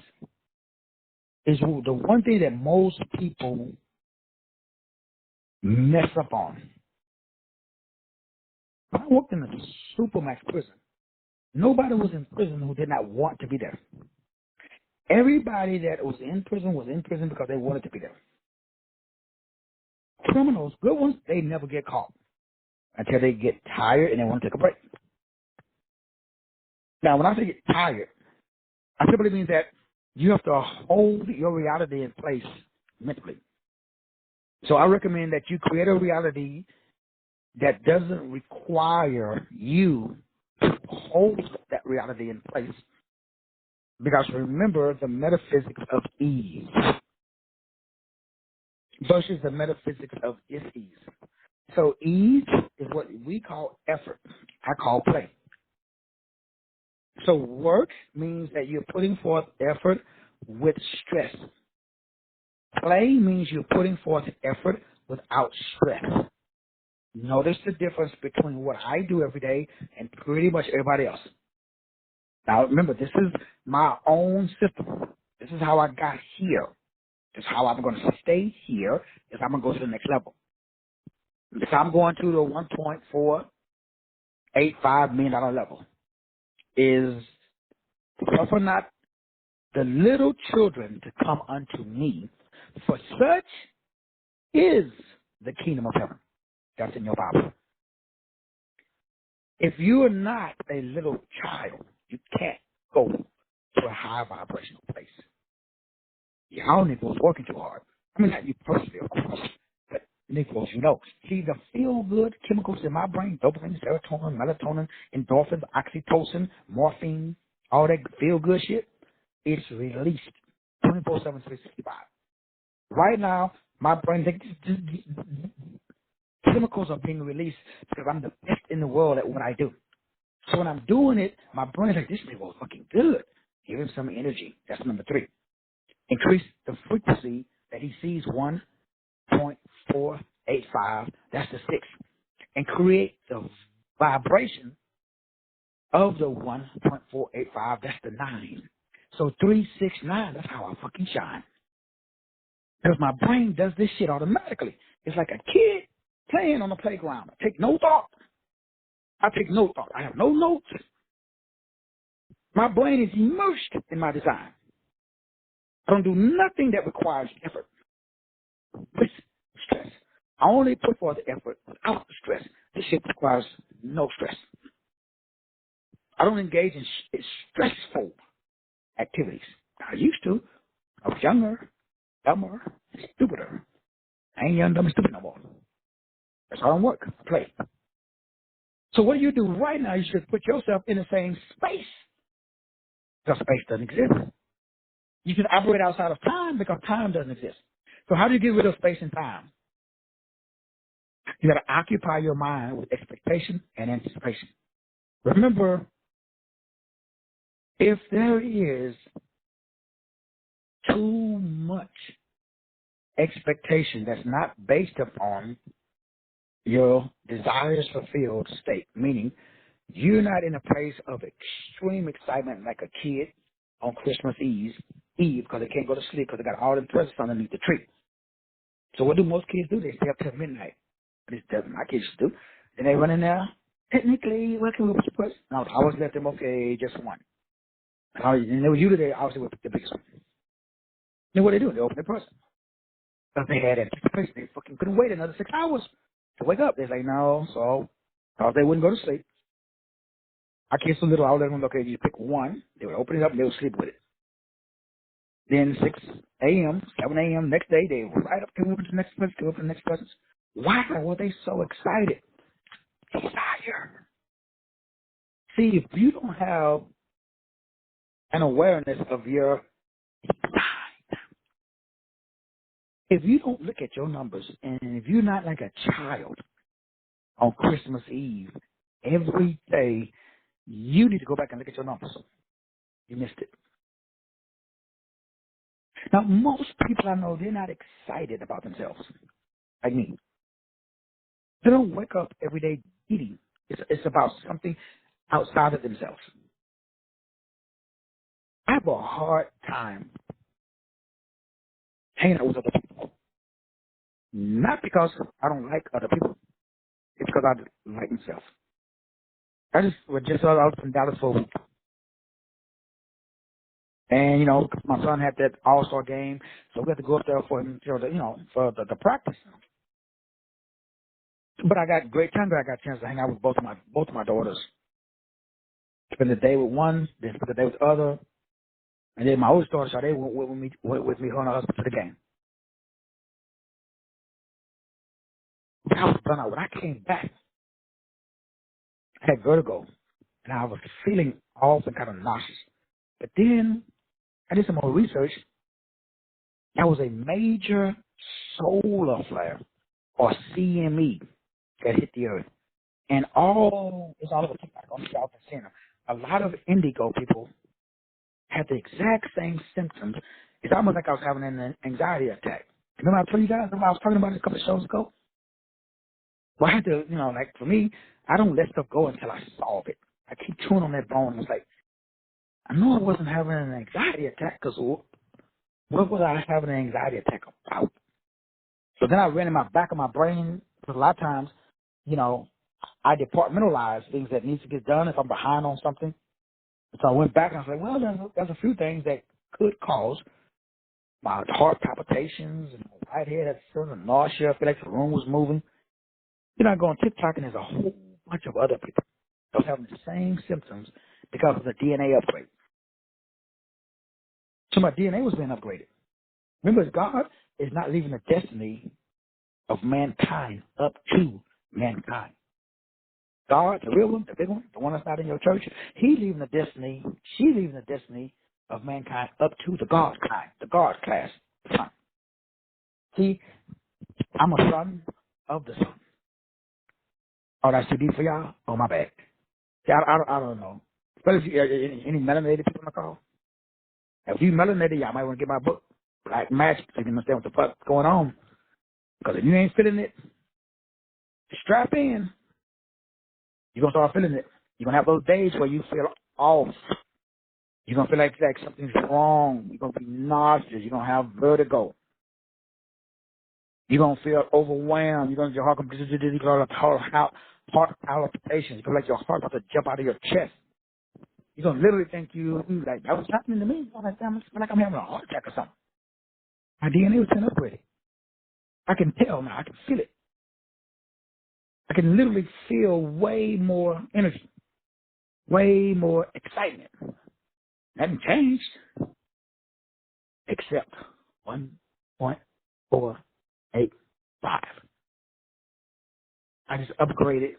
is the one thing that most people mess up on. When I worked in a supermax prison, nobody was in prison who did not want to be there. Everybody that was in prison because they wanted to be there. Criminals, good ones, they never get caught until they get tired and they want to take a break. Now, when I say get tired, I simply mean that you have to hold your reality in place mentally. So I recommend that you create a reality that doesn't require you to hold that reality in place. Because remember the metaphysics of ease versus the metaphysics of dis-ease. So ease is what we call effort. I call play. So work means that you're putting forth effort with stress. Play means you're putting forth effort without stress. Notice the difference between what I do every day and pretty much everybody else. Now remember, this is my own system. This is how I got here. This is how I'm going to stay here if I'm going to go to the next level. If I'm going to the $1.485 million level, is suffer not the little children to come unto me, for such is the kingdom of heaven. That's in your Bible. If you are not a little child, you can't go to a high vibrational place. Y'all Negroes working too hard. I mean, not you personally, of course, but Negroes, you know. See, the feel-good chemicals in my brain, dopamine, serotonin, melatonin, endorphins, oxytocin, morphine, all that feel-good shit, it's released 24/7, 365. Right now, my brain, chemicals are being released because I'm the best in the world at what I do. So when I'm doing it, my brain's like, this nigga was fucking good. Give him some energy. That's number 3. Increase the frequency that he sees 1.485. That's the 6. And create the vibration of the 1.485. That's the 9. So 369, that's how I fucking shine. Because my brain does this shit automatically. It's like a kid playing on the playground. I take no thought. I have no notes. My brain is immersed in my design. I don't do nothing that requires effort with stress. I only put forth effort without stress. This shit requires no stress. I don't engage in stressful activities. I used to. I was younger, dumber, stupider. I ain't young, dumb, and stupid no more. That's how I don't work. I play. So what you do right now, you should put yourself in the same space. Because space doesn't exist. You can operate outside of time because time doesn't exist. So how do you get rid of space and time? You got to occupy your mind with expectation and anticipation. Remember, if there is too much expectation that's not based upon your desires fulfilled state, meaning you're not in a place of extreme excitement like a kid on Christmas Eve because they can't go to sleep because they got all the presents underneath the tree. So what do most kids do? They stay up till midnight. This doesn't my kids do. Then they run in there. Technically, what can we put your present? No, I always let them, okay, just one. And they were usually they obviously would pick the biggest one. Then what they do? They open their present. Because they had anticipation. They fucking couldn't wait another 6 hours to wake up. They're like, no, so because they wouldn't go to sleep. Our kids so little, I would let them, okay, you pick one. They would open it up and they would sleep with it. Then 6 a.m., 7 a.m., next day, they were right up to open the next present, to open the next present. Why were they so excited? Desire. See, if you don't have an awareness of your design, If you don't look at your numbers, and if you're not like a child on Christmas Eve, every day, you need to go back and look at your numbers. You missed it. Now, most people I know, they're not excited about themselves, like me. They don't wake up every day eating. It's about something outside of themselves. I have a hard time hanging out with other people. Not because I don't like other people. It's because I like myself. I was in Dallas for a week. And, my son had that all-star game, so we had to go up there for him, for the practice. But I got great time there. I got a chance to hang out with both of my daughters. Spend the day with one, then spend the day with the other. And then my oldest daughter, so they went with me, her and her husband to the game. But I was done out. When I came back, I had vertigo, and I was feeling off and kind of nauseous. But then I did some more research. There was a major solar flare, or CME, that hit the earth. And it's all over TikTok, on the South and Center. A lot of indigo people had the exact same symptoms. It's almost like I was having an anxiety attack. Remember I told you guys, I was talking about it a couple of shows ago? Well, I had to, like for me, I don't let stuff go until I solve it. I keep chewing on that bone. It's like, I know I wasn't having an anxiety attack because what was I having an anxiety attack about? So then I ran in my back of my brain, because a lot of times, I departmentalize things that needs to get done if I'm behind on something. So I went back and I was like, well, there's a few things that could cause my heart palpitations and my right head, that's sort of nausea. I feel like the room was moving. Then I go on TikTok and there's a whole bunch of other people that was having the same symptoms because of the DNA upgrade. So my DNA was being upgraded. Remember, God is not leaving the destiny of mankind up to mankind. God, the real one, the big one, the one that's not in your church, she's leaving the destiny of mankind up to the God kind, the God class son. See, I'm a son of the sun. Oh, that's too deep for y'all? Oh, my bad. See, I don't know. Especially if you, any melanated people on the call. If you melanated, y'all might want to get my book, Black Magic, so you can understand what the fuck's going on. Because if you ain't feeling it, strap in. You're going to start feeling it. You're going to have those days where you feel off. You're going to feel like something's wrong. You're going to be nauseous. You're going to have vertigo. You're going to feel overwhelmed. You're going to your heart palpitations. You feel like your heart about to jump out of your chest. You're going to literally think like, that was happening to me. I feel like I'm having a heart attack or something. My DNA was been upgraded. I can tell now. I can feel it. I can literally feel way more energy, way more excitement. Nothing changed except 1.485. I just upgraded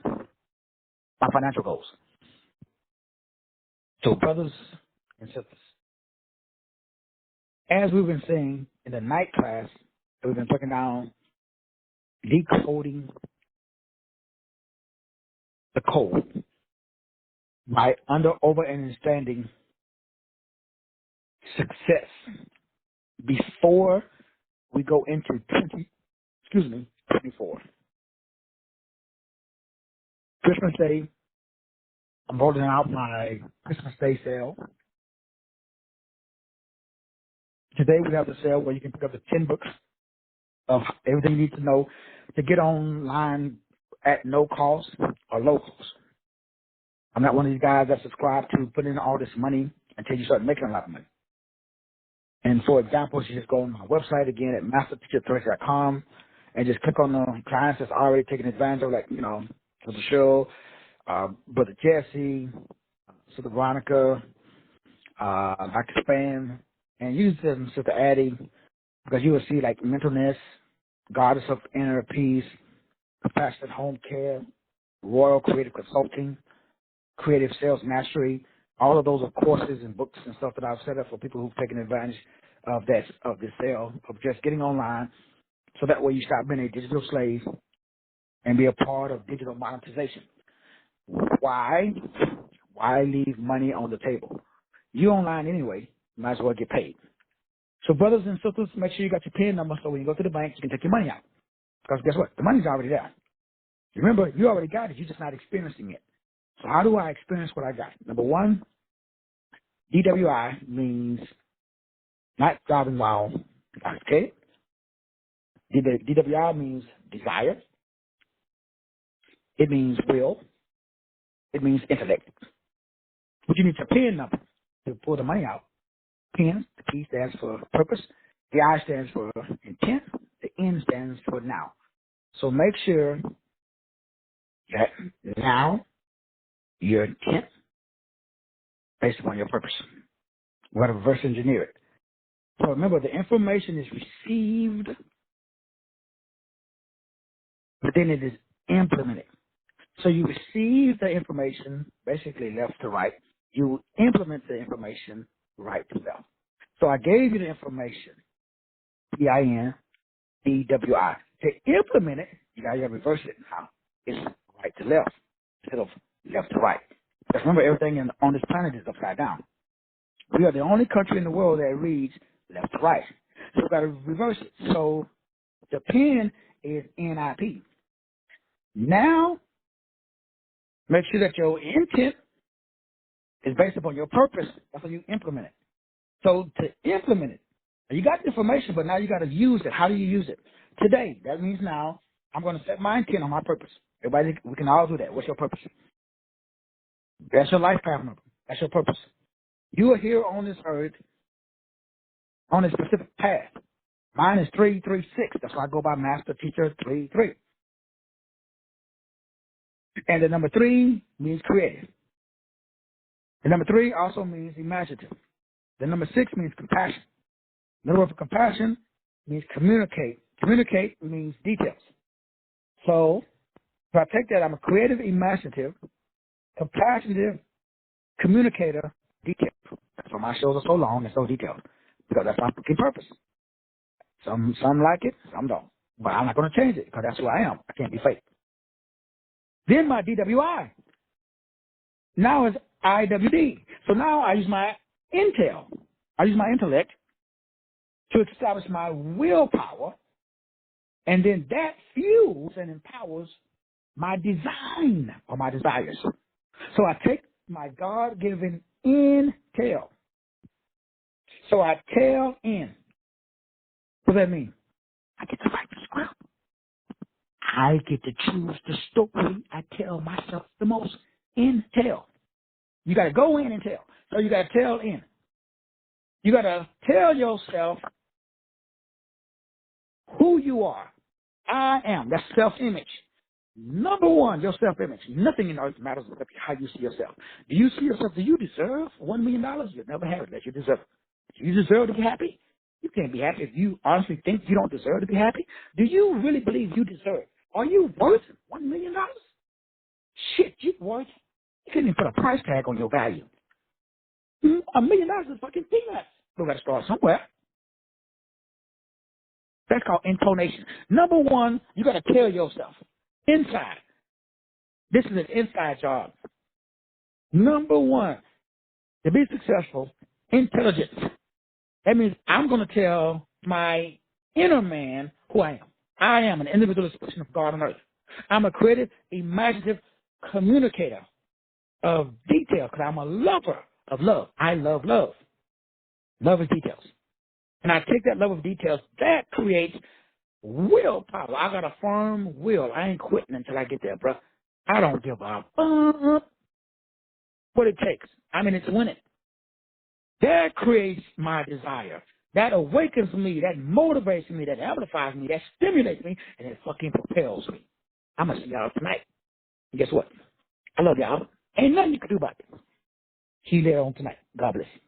my financial goals. So, brothers and sisters, as we've been saying in the night class, we've been breaking down, decoding the code by over and understanding success before we go into 24. Christmas Day, I'm rolling out my Christmas Day sale. Today we have the sale where you can pick up the 10 books of everything you need to know to get online at no cost or low cost. I'm not one of these guys that subscribe to put in all this money until you start making a lot of money. And for example, you just go on my website again at masterteacherthresh.com and just click on the clients that's already taking advantage of, like, for the show, Brother Jesse, Sister Veronica, Dr. Span, and use them, Sister Addie, because you will see like mentalness, goddess of inner peace, compassionate home care, royal creative consulting, creative sales mastery. All of those are courses and books and stuff that I've set up for people who've taken advantage of this sale, of just getting online So that way you stop being a digital slave and be a part of digital monetization. Why? Why leave money on the table? You online anyway, might as well get paid. So brothers and sisters, make sure you got your PIN number so when you go to the bank, you can take your money out. Because guess what? The money's already there. Remember, you already got it. You're just not experiencing it. So how do I experience what I got? Number one, DWI means not driving while intoxicated. DWI means desire. It means will. It means intellect. But you need your PIN number to pull the money out. PIN, the P stands for purpose. The I stands for intent. The N stands for now. So make sure that now your intent based upon your purpose. We're going to reverse engineer it. So remember, the information is received, but then it is implemented. So you receive the information basically left to right. You implement the information right to left. So I gave you the information, PIN, DWI. To implement it, you got to reverse it now. It's right to left instead of left to right. Because remember, everything on this planet is upside down. We are the only country in the world that reads left to right. So we've got to reverse it. So the PIN is NIP. Now, make sure that your intent is based upon your purpose. That's how you implement it. So to implement it, you got the information, but now you got to use it. How do you use it? Today, that means now I'm going to set my intent on my purpose. Everybody, we can all do that. What's your purpose? That's your life path number. That's your purpose. You are here on this earth on a specific path. Mine is 336. That's why I go by Master Teacher 33. And the number 3 means creative. The number 3 also means imaginative. The number 6 means compassion. Another word for compassion means communicate. Communicate means details. So if I take that, I'm a creative, imaginative, compassionate communicator, detailed. That's why my shows are so long and so detailed, because that's my fucking purpose. Some like it, some don't. But I'm not going to change it because that's who I am. I can't be fake. Then my DWI. Now is IWD. So now I use my intel. I use my intellect to establish my willpower, and then that fuels and empowers my design or my desires. So I take my God-given intel. So I tell in. What does that mean? I get to write the script. I get to choose the story I tell myself the most. Intel. You got to go in and tell. So you got to tell in. You got to tell yourself who you are. I am. That's self-image. Number one, your self-image. Nothing in earth matters except how you see yourself. Do you see yourself? Do you deserve $1 million? You'll never have it unless you deserve it. Do you deserve to be happy? You can't be happy if you honestly think you don't deserve to be happy. Do you really believe you deserve? Are you worth $1 million? Shit, you worth. You can't even put a price tag on your value. $1 million is fucking peanuts. We got to start somewhere. That's called intonation. Number one, you got to tell yourself inside. This is an inside job. Number one, to be successful, intelligence. That means I'm going to tell my inner man who I am. I am an individual expression of God on earth. I'm a creative, imaginative communicator of detail because I'm a lover of love. I love love. Love is details. And I take that love of details, that creates willpower. I got a firm will. I ain't quitting until I get there, bro. I don't give a fuck what it takes. I mean, it's winning. That creates my desire. That awakens me. That motivates me. That amplifies me. That stimulates me. And it fucking propels me. I'm going to see y'all tonight. And guess what? I love y'all. Ain't nothing you can do about it. See you later on tonight. God bless you.